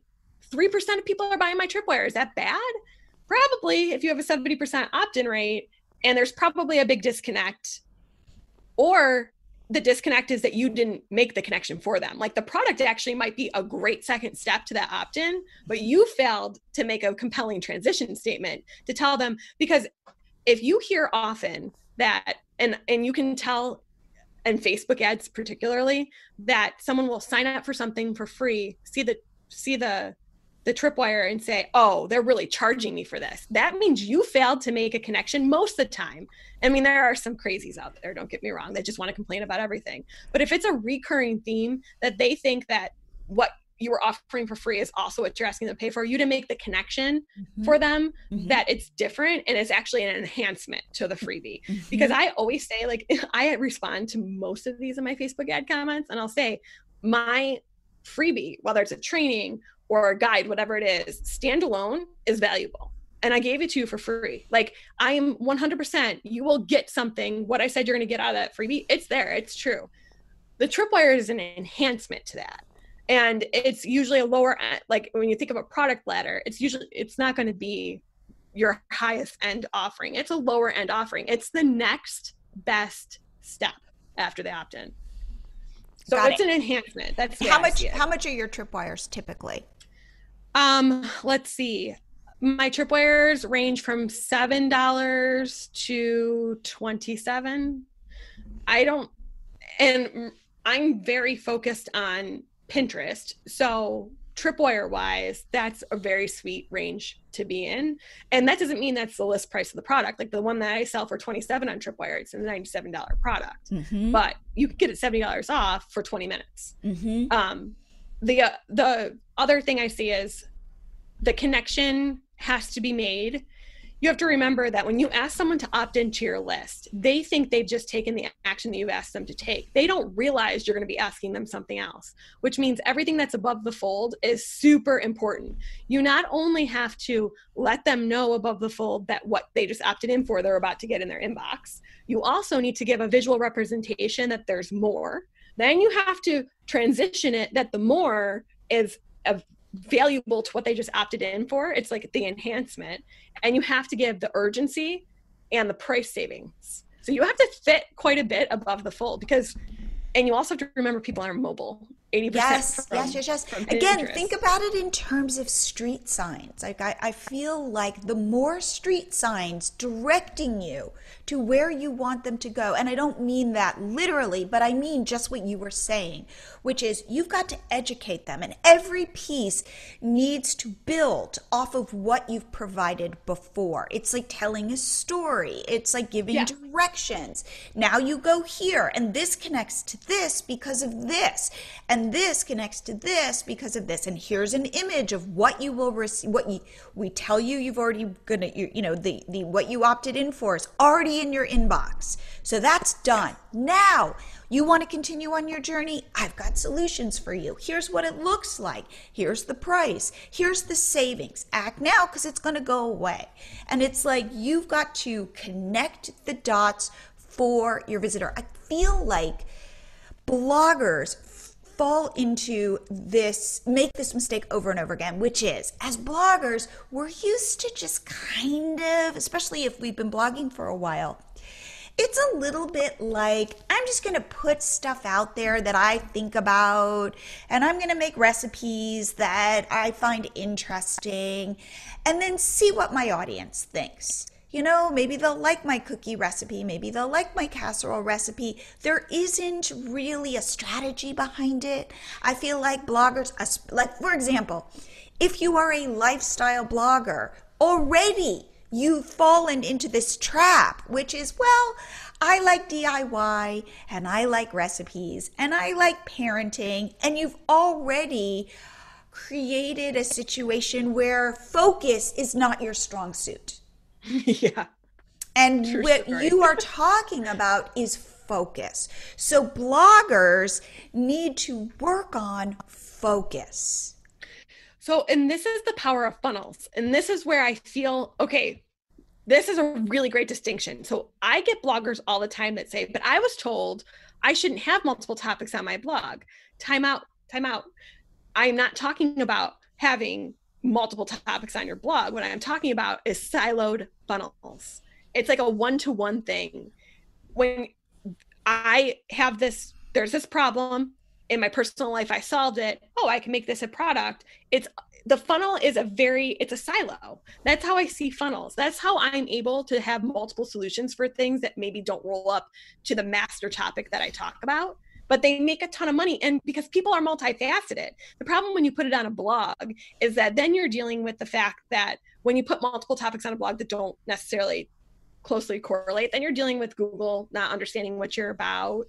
3% of people are buying my tripwire. Is that bad? Probably, if you have a 70% opt-in rate, and there's probably a big disconnect, or the disconnect is that you didn't make the connection for them. Like, the product actually might be a great second step to that opt-in, but you failed to make a compelling transition statement to tell them. Because if you hear often that, and you can tell in Facebook ads particularly, that someone will sign up for something for free, see the tripwire and say, oh, they're really charging me for this. That means you failed to make a connection most of the time. I mean, there are some crazies out there, don't get me wrong, that just want to complain about everything. But if it's a recurring theme that they think that what you were offering for free is also what you're asking them to pay for, you to make the connection for them, that it's different and it's actually an enhancement to the freebie. Because I always say, like, I respond to most of these in my Facebook ad comments, and I'll say, my freebie, whether it's a training or a guide, whatever it is, standalone is valuable. And I gave it to you for free. Like, I am 100%, you will get something. What I said you're going to get out of that freebie, it's there. It's true. The tripwire is an enhancement to that. And it's usually a lower, like when you think of a product ladder, it's not going to be your highest end offering. It's a lower end offering. It's the next best step after the opt-in. So it's an enhancement. That's how much are your tripwires typically? Let's see. My tripwires range from $7 to $27. And I'm very focused on Pinterest. So tripwire wise, that's a very sweet range to be in. And that doesn't mean that's the list price of the product. Like the one that I sell for $27 on Tripwire, it's a $97 product, but you can get it $70 off for 20 minutes. The other thing I see is the connection has to be made. You have to remember that when you ask someone to opt into your list, they think they've just taken the action that you've asked them to take. They don't realize you're going to be asking them something else, which means everything that's above the fold is super important. You not only have to let them know above the fold that what they just opted in for, they're about to get in their inbox. You also need to give a visual representation that there's more. Then you have to transition it that the more is valuable to what they just opted in for. It's like the enhancement. And you have to give the urgency and the price savings. So you have to fit quite a bit above the fold because, and you also have to remember people are mobile. 80% Yes. Again, think about it in terms of street signs. Like I feel like the more street signs directing you to where you want them to go, and I don't mean that literally, but I mean just what you were saying, which is you've got to educate them, and every piece needs to build off of what you've provided before. It's like telling a story. It's like giving directions. Now you go here, and this connects to this because of this, and this connects to this because of this, and here's an image of what you will receive. We tell you you've already gonna, the what you opted in for is already in your inbox, so that's done. Now you want to continue on your journey? I've got solutions for you. Here's what it looks like. Here's the price. Here's the savings. Act now because it's going to go away. And it's like you've got to connect the dots for your visitor. I feel like bloggers fall into this, make this mistake over and over again, which is, as bloggers, we're used to just kind of, especially if we've been blogging for a while, it's a little bit like, I'm just going to put stuff out there that I think about, and I'm going to make recipes that I find interesting, and then see what my audience thinks. Maybe they'll like my cookie recipe. Maybe they'll like my casserole recipe. There isn't really a strategy behind it. I feel like bloggers, like for example, if you are a lifestyle blogger, already you've fallen into this trap, which is, well, I like DIY and I like recipes and I like parenting, and you've already created a situation where focus is not your strong suit. Yeah. And what you are talking about is focus. So bloggers need to work on focus. So, and this is the power of funnels. And this is where I feel, okay, this is a really great distinction. So I get bloggers all the time that say, but I was told I shouldn't have multiple topics on my blog. Time out. I'm not talking about having multiple topics on your blog. What I'm talking about is siloed funnels. It's like a one-to-one thing. When I have this, there's this problem in my personal life, I solved it. Oh, I can make this a product. The funnel is it's a silo. That's how I see funnels. That's how I'm able to have multiple solutions for things that maybe don't roll up to the master topic that I talk about, but they make a ton of money. And because people are multifaceted, the problem when you put it on a blog is that then you're dealing with the fact that when you put multiple topics on a blog that don't necessarily closely correlate, then you're dealing with Google not understanding what you're about,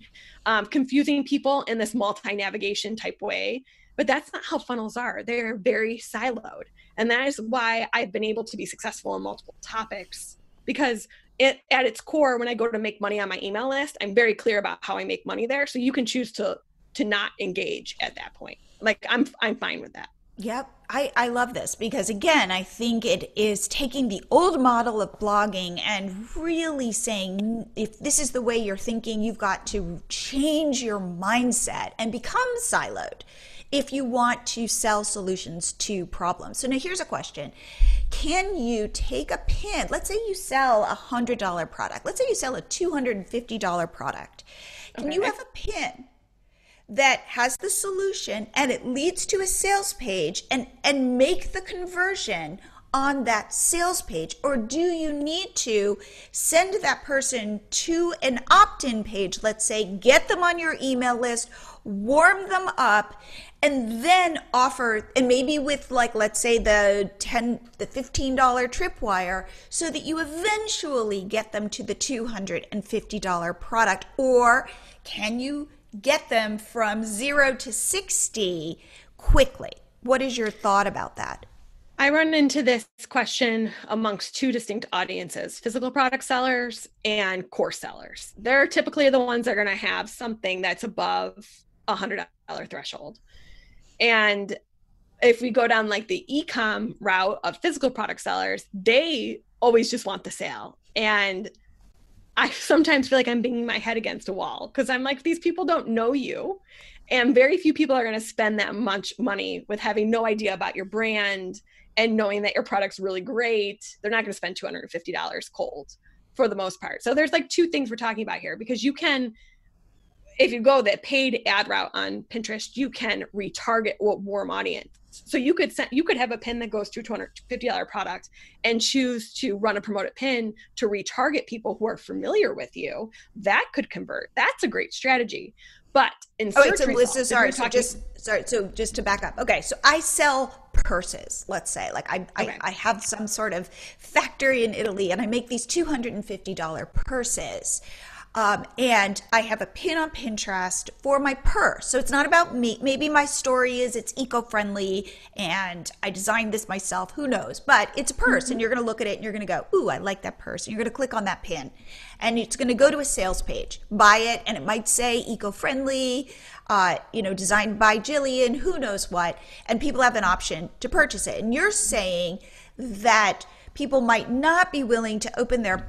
confusing people in this multi-navigation type way. But that's not how funnels are. They're very siloed. And that is why I've been able to be successful in multiple topics, because at its core, when I go to make money on my email list, I'm very clear about how I make money there. So you can choose to not engage at that point. Like I'm fine with that. Yep. I love this because, again, I think it is taking the old model of blogging and really saying, if this is the way you're thinking, you've got to change your mindset and become siloed if you want to sell solutions to problems. So now here's a question. Can you take a pin? Let's say you sell a $100 product. Let's say you sell a $250 product. Can you have a pin that has the solution and it leads to a sales page and make the conversion on that sales page? Or do you need to send that person to an opt-in page, let's say, get them on your email list, warm them up, and then offer, and maybe with like, let's say the $15 tripwire, so that you eventually get them to the $250 product? Or can you get them from 0 to 60 quickly? What is your thought about that? I run into this question amongst two distinct audiences: physical product sellers and course sellers. They're typically the ones that are going to have something that's above $100 threshold. And if we go down like the e-com route of physical product sellers, they always just want the sale. And I sometimes feel like I'm banging my head against a wall, because I'm like, these people don't know you. And very few people are going to spend that much money with having no idea about your brand and knowing that your product's really great. They're not going to spend $250 cold for the most part. So there's like two things we're talking about here, because you can, if you go the paid ad route on Pinterest, you can retarget a warm audience. So you could have a pin that goes to a $250 product and choose to run a promoted pin to retarget people who are familiar with you. That could convert. That's a great strategy. But in search results, so just to back up. Okay, so I sell purses, let's say. Like I have some sort of factory in Italy, and I make these $250 purses. And I have a pin on Pinterest for my purse. So it's not about me. Maybe my story is it's eco-friendly and I designed this myself. Who knows? But it's a purse, and you're going to look at it and you're going to go, ooh, I like that purse. And you're going to click on that pin, and it's going to go to a sales page. Buy it, and it might say eco-friendly, designed by Jillian, who knows what. And people have an option to purchase it. And you're saying that people might not be willing to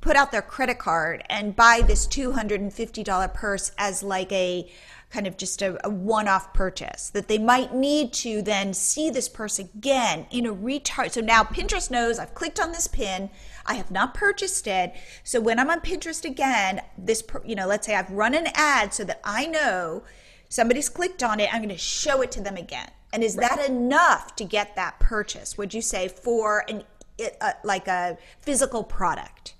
put out their credit card and buy this $250 purse as like a kind of just a one-off purchase, that they might need to then see this purse again in a retarget. So now Pinterest knows I've clicked on this pin, I have not purchased it. So when I'm on Pinterest again, let's say I've run an ad so that I know somebody's clicked on it, I'm going to show it to them again. And is that enough to get that purchase, would you say, for like a physical product?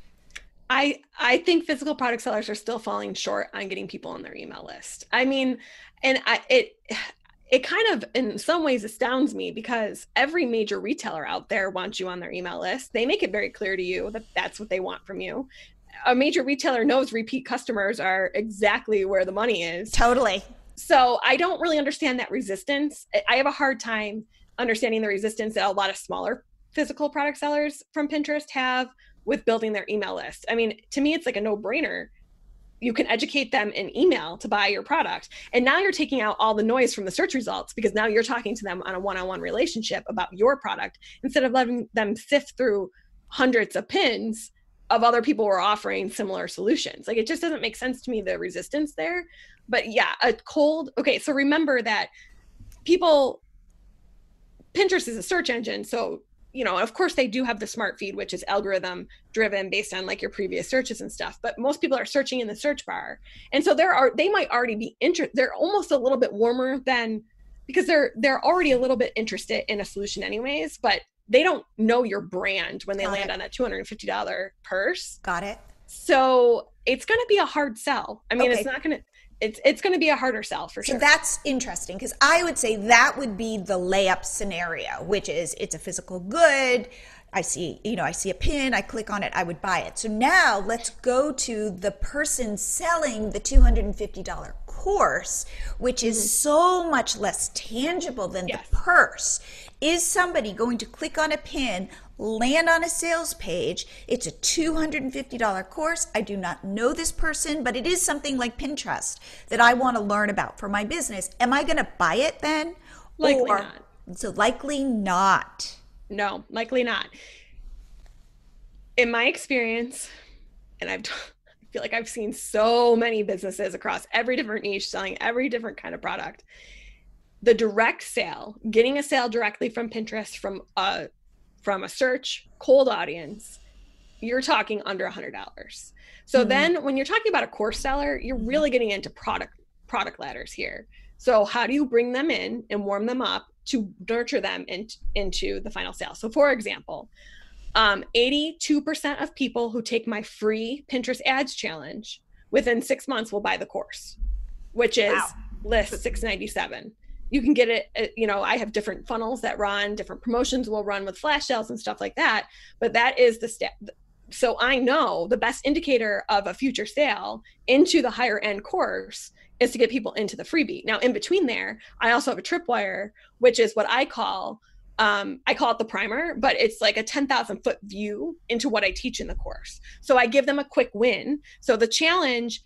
I think physical product sellers are still falling short on getting people on their email list. I mean, and it kind of in some ways astounds me, because every major retailer out there wants you on their email list. They make it very clear to you that that's what they want from you. A major retailer knows repeat customers are exactly where the money is. Totally. So I don't really understand that resistance. I have a hard time understanding the resistance that a lot of smaller physical product sellers from Pinterest have with building their email list. I mean, to me, it's like a no-brainer. You can educate them in email to buy your product. And now you're taking out all the noise from the search results, because now you're talking to them on a one-on-one relationship about your product, instead of letting them sift through hundreds of pins of other people who are offering similar solutions. Like, it just doesn't make sense to me, the resistance there. But yeah, so remember that Pinterest is a search engine. So of course they do have the smart feed, which is algorithm driven based on like your previous searches and stuff. But most people are searching in the search bar. And so they might already be they're almost a little bit warmer than, because they're already a little bit interested in a solution anyways, but they don't know your brand when they land on that $250 purse. Got it. So it's going to be a hard sell. I mean, it's going to be a harder sell for sure. So that's interesting, because I would say that would be the layup scenario, which is it's a physical good. I see a pin, I click on it, I would buy it. So now let's go to the person selling the $250 course, which is so much less tangible than the purse. Is somebody going to click on a pin, land on a sales page? It's a $250 course. I do not know this person, but it is something like Pinterest that I want to learn about for my business. Am I going to buy it then? Likely not. So likely not. No, likely not. In my experience, and I feel like I've seen so many businesses across every different niche selling every different kind of product. The direct sale, getting a sale directly from Pinterest from a search cold audience, you're talking under $100. So then when you're talking about a course seller, you're really getting into product ladders here. So how do you bring them in and warm them up to nurture them into the final sale. So for example, 82% of people who take my free Pinterest ads challenge within 6 months will buy the course, which is list $697. You can get it, you know, I have different funnels that run, different promotions will run with flash sales and stuff like that. But that is the step. So I know the best indicator of a future sale into the higher end course is to get people into the freebie. Now, in between there, I also have a tripwire, which is what I call it the primer, but it's like a 10,000 foot view into what I teach in the course. So I give them a quick win. So the challenge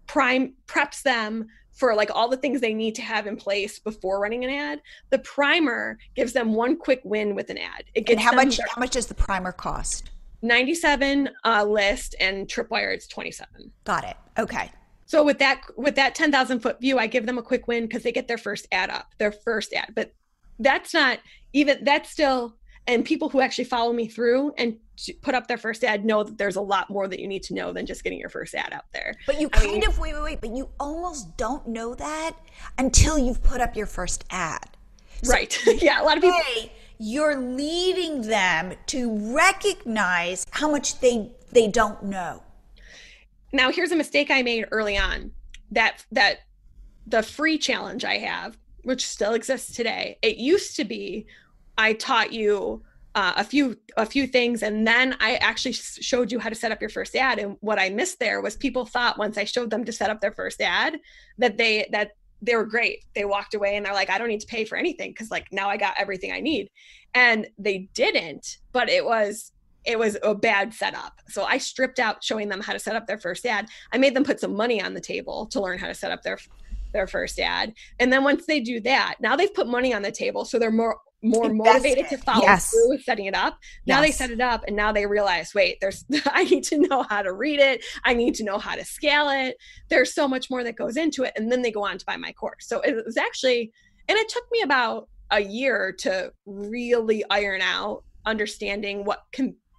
preps them for like all the things they need to have in place before running an ad. The primer gives them one quick win with an ad. And how much does the primer cost? 97 list, and tripwire it's 27. Got it. Okay. So with that 10,000 foot view, I give them a quick win because they get their first ad. But that's still, and people who actually follow me through and put up their first ad know that there's a lot more that you need to know than just getting your first ad out there. But you wait, but you almost don't know that until you've put up your first ad. So right. Yeah, a lot of people. You're leading them to recognize how much they don't know. Now, here's a mistake I made early on, that the free challenge I have, which still exists today, it used to be I taught you a few things, and then I actually showed you how to set up your first ad. And what I missed there was people thought once I showed them to set up their first ad that they were great. They walked away and they're like, I don't need to pay for anything because like now I got everything I need. And they didn't, but it was a bad setup. So I stripped out showing them how to set up their first ad. I made them put some money on the table to learn how to set up their first ad. And then once they do that, now they've put money on the table. So they're more motivated to follow through with setting it up. Now they set it up and now they realize, wait, I need to know how to read it. I need to know how to scale it. There's so much more that goes into it. And then they go on to buy my course. So it was actually, and it took me about a year to really iron out understanding what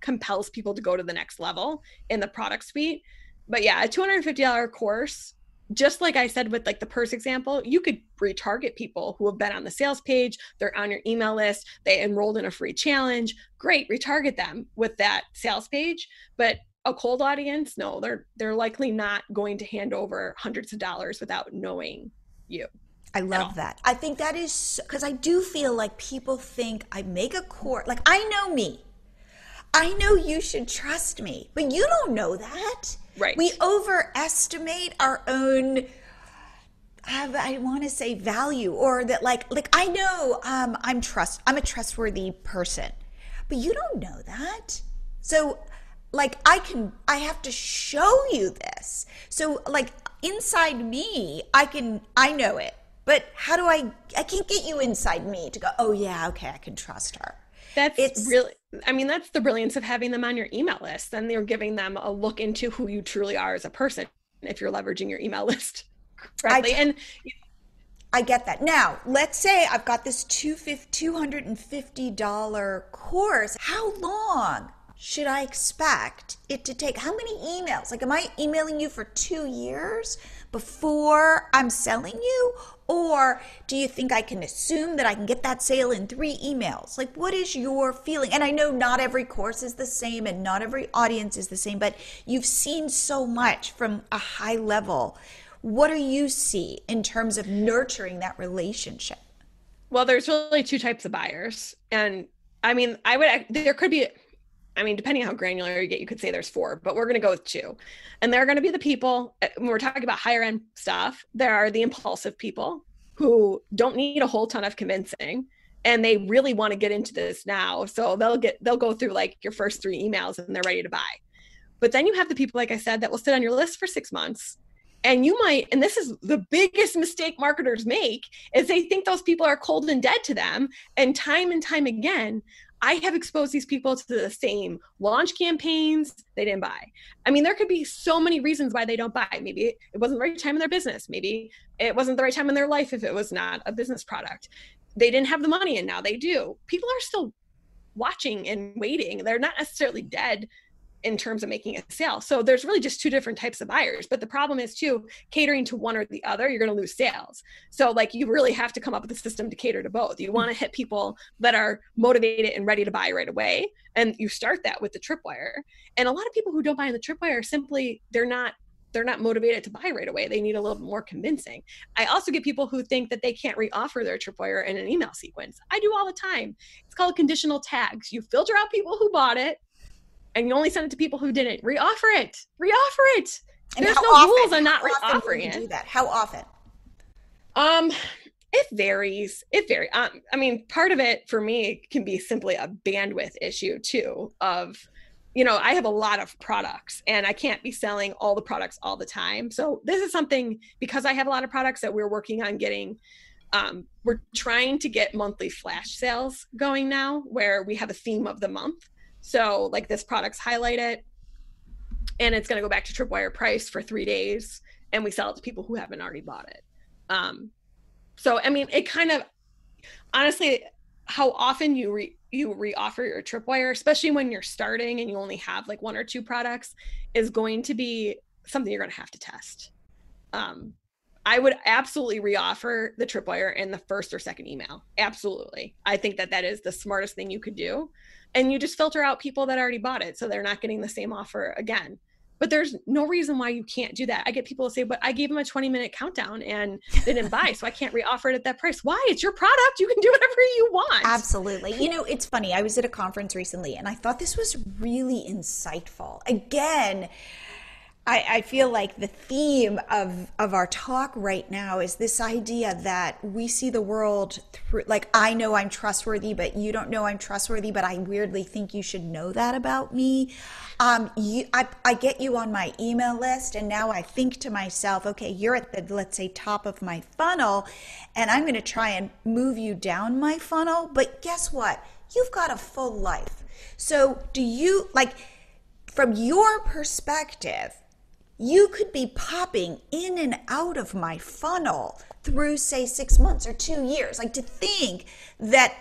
compels people to go to the next level in the product suite. But yeah, a $250 course, just like I said with like the purse example, you could retarget people who have been on the sales page, they're on your email list, they enrolled in a free challenge. Great, retarget them with that sales page. But a cold audience, no, they're likely not going to hand over hundreds of dollars without knowing you. I love that. I think that is because I do feel like people think I make a course, like I know me. I know you should trust me, but you don't know that. Right. We overestimate our own, I want to say value, or that like I know I'm a trustworthy person, but you don't know that. So like I have to show you this. So like inside me, I know it, but how do I can't get you inside me to go, oh yeah, okay, I can trust her. That's the brilliance of having them on your email list. Then you're giving them a look into who you truly are as a person if you're leveraging your email list correctly. I get that. Now, let's say I've got this $250 course. How long should I expect it to take? How many emails? Like, am I emailing you for 2 years before I'm selling you? Or do you think I can assume that I can get that sale in 3 emails? Like, what is your feeling? And I know not every course is the same and not every audience is the same, but you've seen so much from a high level. What do you see in terms of nurturing that relationship? Well, there's really 2 types of buyers. And I mean, there could be, depending on how granular you get, you could say there's 4, but we're going to go with 2. And they're going to be the people, when we're talking about higher end stuff, there are the impulsive people who don't need a whole ton of convincing and they really want to get into this now. So they'll go through like your first 3 emails and they're ready to buy. But then you have the people, like I said, that will sit on your list for 6 months. And you might, and this is the biggest mistake marketers make, is they think those people are cold and dead to them. And time again, I have exposed these people to the same launch campaigns. They didn't buy. I mean, there could be so many reasons why they don't buy. Maybe it wasn't the right time in their business. Maybe it wasn't the right time in their life if it was not a business product. They didn't have the money and now they do. People are still watching and waiting. They're not necessarily dead in terms of making a sale. So there's really just two different types of buyers. But the problem is too, catering to one or the other, you're going to lose sales. So like you really have to come up with a system to cater to both. You want to hit people that are motivated and ready to buy right away. And you start that with the tripwire. And a lot of people who don't buy in the tripwire simply, they're not motivated to buy right away. They need a little bit more convincing. I also get people who think that they can't reoffer their tripwire in an email sequence. I do all the time. It's called conditional tags. You filter out people who bought it and you only send it to people who didn't. Reoffer it. And there's no rules on not reoffering it. Do that? How often? It varies. I mean, part of it for me can be simply a bandwidth issue too of, I have a lot of products and I can't be selling all the products all the time. So this is something, because I have a lot of products, that we're working on getting, we're trying to get monthly flash sales going now, where we have a theme of the month. So like this product's highlighted and it's going to go back to tripwire price for 3 days. And we sell it to people who haven't already bought it. So, I mean, it kind of, honestly, how often you reoffer your tripwire, especially when you're starting and you only have like 1 or 2 products, is going to be something you're going to have to test. I would absolutely reoffer the tripwire in the first or second email. Absolutely. I think that is the smartest thing you could do. And you just filter out people that already bought it, so they're not getting the same offer again. But there's no reason why you can't do that. I get people to say, but I gave them a 20-minute countdown and they didn't buy, so I can't reoffer it at that price. Why? It's your product. You can do whatever you want. Absolutely. It's funny. I was at a conference recently and I thought this was really insightful. Again, I feel like the theme of our talk right now is this idea that we see the world through, like, I know I'm trustworthy, but you don't know I'm trustworthy, but I weirdly think you should know that about me. I get you on my email list, and now I think to myself, okay, you're at the, let's say, top of my funnel, and I'm going to try and move you down my funnel. But guess what? You've got a full life. So do you, like, from your perspective, you could be popping in and out of my funnel through, say, 6 months or 2 years. Like, to think that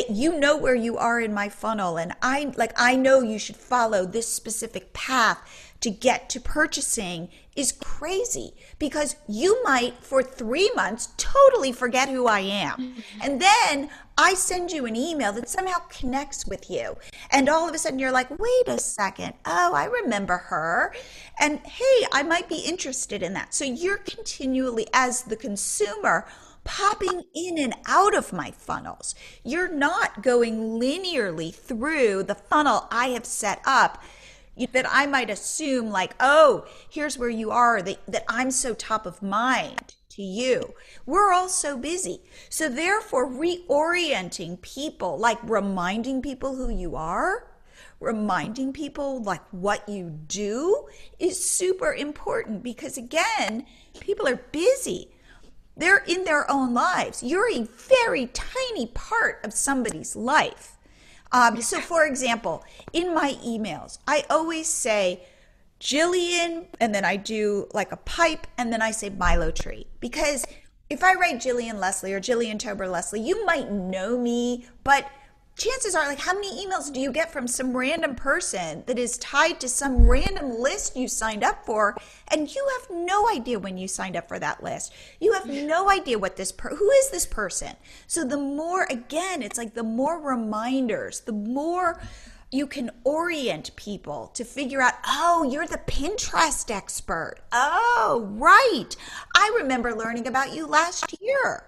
you know where you are in my funnel, and I know you should follow this specific path to get to purchasing is crazy, because you might for 3 months totally forget who I am. And then I send you an email that somehow connects with you. And all of a sudden you're like, wait a second. Oh, I remember her. And hey, I might be interested in that. So you're continually, as the consumer, popping in and out of my funnels. You're not going linearly through the funnel I have set up, that I might assume like, oh, here's where you are, that I'm so top of mind to you. We're all so busy. So therefore, reorienting people, like reminding people who you are, reminding people like what you do, is super important, because again, people are busy. They're in their own lives. You're a very tiny part of somebody's life. So for example, in my emails, I always say Jillian, and then I do like a pipe, and then I say MiloTree. Because if I write Jillian Leslie or Jillian Tober Leslie, you might know me, but chances are, like, how many emails do you get from some random person that is tied to some random list you signed up for, and you have no idea when you signed up for that list. You have no idea what who is this person. So the more, again, it's like the more reminders, the more you can orient people to figure out, oh, you're the Pinterest expert. Oh, right. I remember learning about you last year,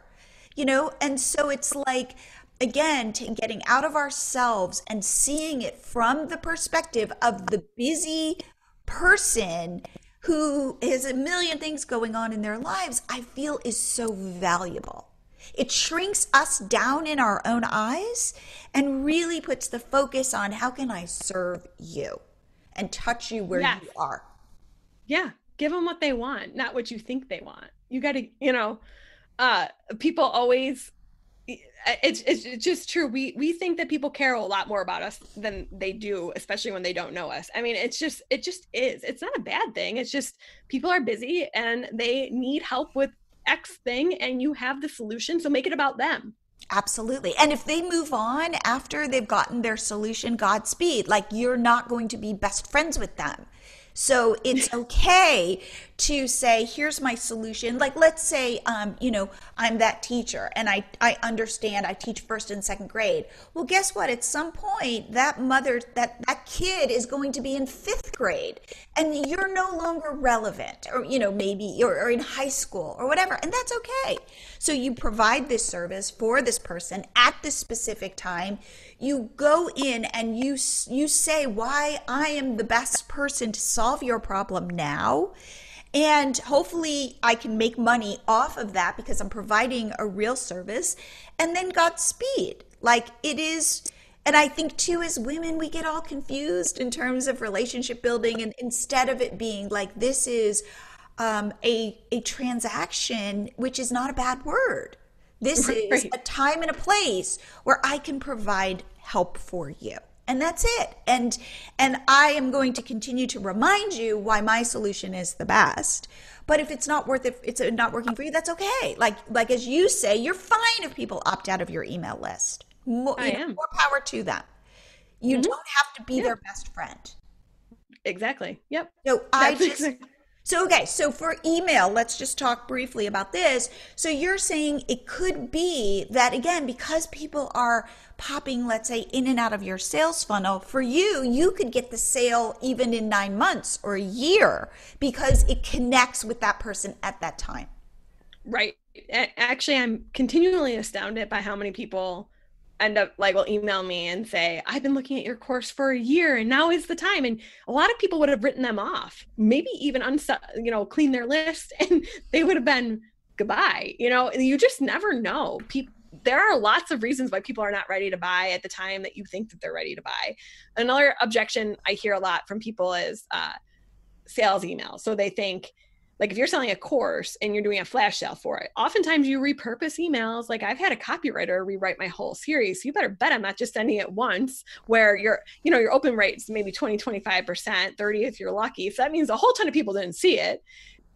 and so it's like, again, getting out of ourselves and seeing it from the perspective of the busy person who has a million things going on in their lives, I feel is so valuable. It shrinks us down in our own eyes and really puts the focus on, how can I serve you and touch you where you are? Yeah. Give them what they want, not what you think they want. You got to, people always, it's just true. We think that people care a lot more about us than they do, especially when they don't know us. I mean, it just is. It's not a bad thing. It's just people are busy and they need help with X thing, and you have the solution. So make it about them. Absolutely. And if they move on after they've gotten their solution, Godspeed. Like, you're not going to be best friends with them. So it's okay to say, here's my solution. Like, let's say, I'm that teacher and I understand I teach first and second grade. Well, guess what? At some point, that kid is going to be in fifth grade and you're no longer relevant, or, maybe or in high school or whatever. And that's okay. So you provide this service for this person at this specific time. You go in and you say why I am the best person to solve your problem now. And hopefully I can make money off of that because I'm providing a real service. And then Godspeed. Like, it is. And I think too, as women, we get all confused in terms of relationship building. And instead of it being like, this is a transaction, which is not a bad word. This is a time and a place where I can provide help for you. And that's it. And I am going to continue to remind you why my solution is the best. But if it's not worth it, it's not working for you, that's okay. Like as you say, you're fine if people opt out of your email list. More power to them. You don't have to be their best friend. Exactly. Yep. So for email, let's just talk briefly about this. So you're saying it could be that, again, because people are popping, let's say, in and out of your sales funnel, for you could get the sale even in 9 months or a year because it connects with that person at that time. Right. Actually, I'm continually astounded by how many people end up will email me and say, I've been looking at your course for a year and now is the time. And a lot of people would have written them off, maybe even clean their list, and they would have been goodbye. You just never know. There are lots of reasons why people are not ready to buy at the time that you think that they're ready to buy. Another objection I hear a lot from people is sales emails. So they think, like, if you're selling a course and you're doing a flash sale for it, oftentimes you repurpose emails. Like, I've had a copywriter rewrite my whole series. So you better bet I'm not just sending it once where your open rate's maybe 20, 25%, 30 if you're lucky. So that means a whole ton of people didn't see it.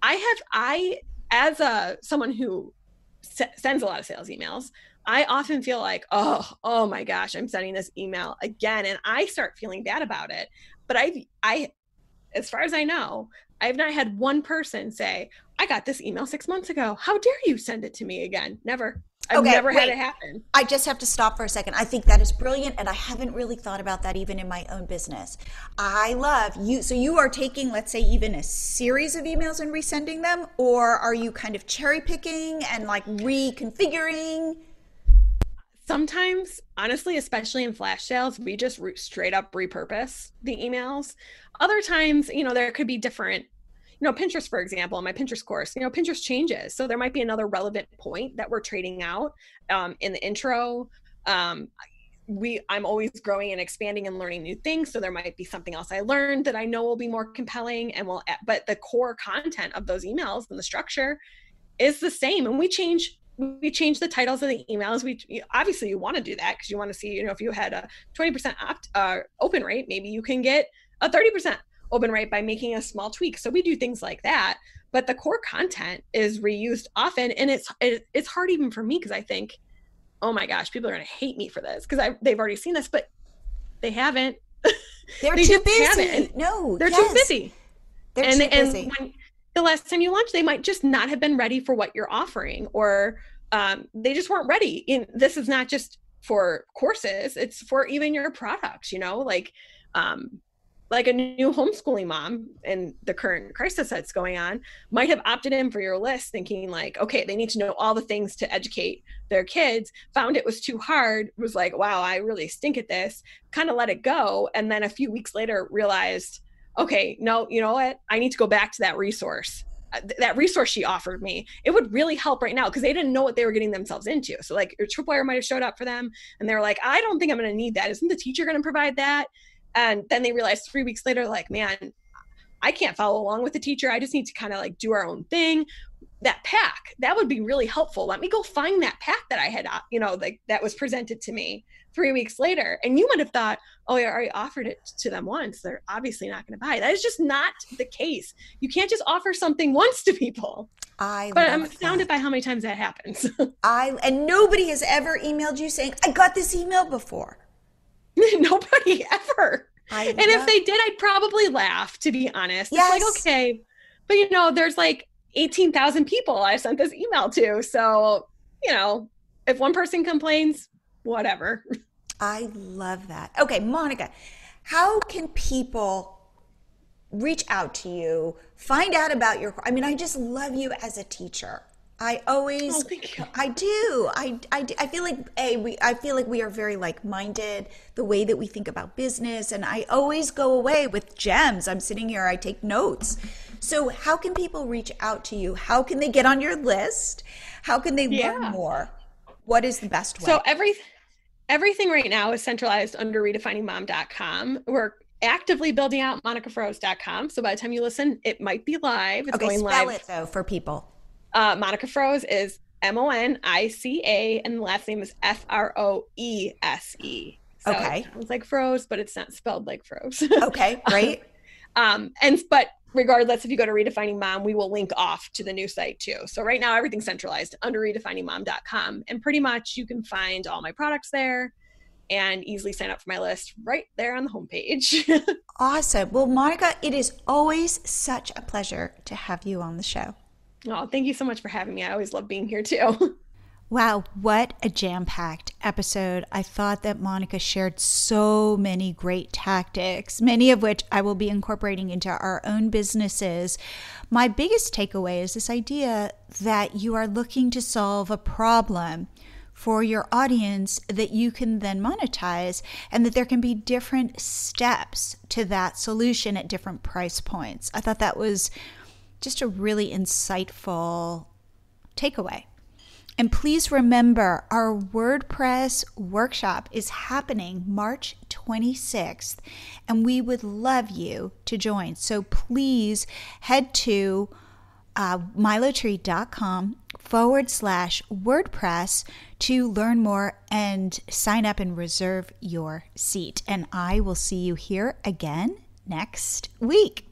As someone who sends a lot of sales emails, I often feel like, oh my gosh, I'm sending this email again. And I start feeling bad about it. But I, as far as I know, I've not had one person say, I got this email 6 months ago. How dare you send it to me again? Never. I've never had it happen. I just have to stop for a second. I think that is brilliant. And I haven't really thought about that even in my own business. I love you. So you are taking, let's say, even a series of emails and resending them, or are you kind of cherry picking and reconfiguring? Sometimes, honestly, especially in flash sales, we just straight up repurpose the emails. Other times, there could be different, Pinterest, for example, in my Pinterest course, Pinterest changes. So there might be another relevant point that we're trading out in the intro. I'm always growing and expanding and learning new things. So there might be something else I learned that I know will be more compelling but the core content of those emails and the structure is the same. And we change the titles of the emails. Obviously you want to do that because you want to see, if you had a 20% open rate, maybe you can get a 30% open rate by making a small tweak. So we do things like that, but the core content is reused often. And it's hard even for me because I think, oh my gosh, people are going to hate me for this because they've already seen this, but they haven't. They're too busy. No, they're too busy. They're too busy. And when the last time you launched, they might just not have been ready for what you're offering, or they just weren't ready. This is not just for courses; it's for even your products. Like a new homeschooling mom in the current crisis that's going on might have opted in for your list thinking okay, they need to know all the things to educate their kids, found it was too hard, was like, wow, I really stink at this, kind of let it go. And then a few weeks later realized, okay, no, you know what? I need to go back to that resource. That resource she offered me, it would really help right now because they didn't know what they were getting themselves into. So your tripwire might have showed up for them and they were like, I don't think I'm going to need that. Isn't the teacher going to provide that? And then they realized 3 weeks later, man, I can't follow along with the teacher. I just need to kind of like do our own thing. That pack, that would be really helpful. Let me go find that pack that I had, like that was presented to me 3 weeks later. And you might have thought, oh, I already offered it to them once. They're obviously not going to buy it. That is just not the case. You can't just offer something once to people. But I'm astounded by how many times that happens. And nobody has ever emailed you saying, I got this email before. Nobody ever. And if they did, I'd probably laugh, to be honest. Yes. It's like, okay, but there's like 18,000 people I sent this email to. So, if one person complains, whatever. I love that. Okay, Monica, how can people reach out to you, find out about I just love you as a teacher. I always, thank you. I do. I feel like we are very like-minded, the way that we think about business. And I always go away with gems. I'm sitting here, I take notes. So how can people reach out to you? How can they get on your list? How can they learn more? What is the best way? So everything right now is centralized under redefiningmom.com. We're actively building out monicafroese.com. So by the time you listen, it might be live. It's going live. Spell it though for people. Monica Froese is Monica, and the last name is Froese. So okay. It sounds like Froze, but it's not spelled like Froze. Okay, great. But regardless, if you go to Redefining Mom, we will link off to the new site too. So right now, everything's centralized under redefiningmom.com. And pretty much you can find all my products there and easily sign up for my list right there on the homepage. Awesome. Well, Monica, it is always such a pleasure to have you on the show. Oh, thank you so much for having me. I always love being here too. Wow, what a jam-packed episode. I thought that Monica shared so many great tactics, many of which I will be incorporating into our own businesses. My biggest takeaway is this idea that you are looking to solve a problem for your audience that you can then monetize, and that there can be different steps to that solution at different price points. I thought that was just a really insightful takeaway. And please remember, our WordPress workshop is happening March 26th, and we would love you to join. So please head to MiloTree.com/WordPress to learn more and sign up and reserve your seat. And I will see you here again next week.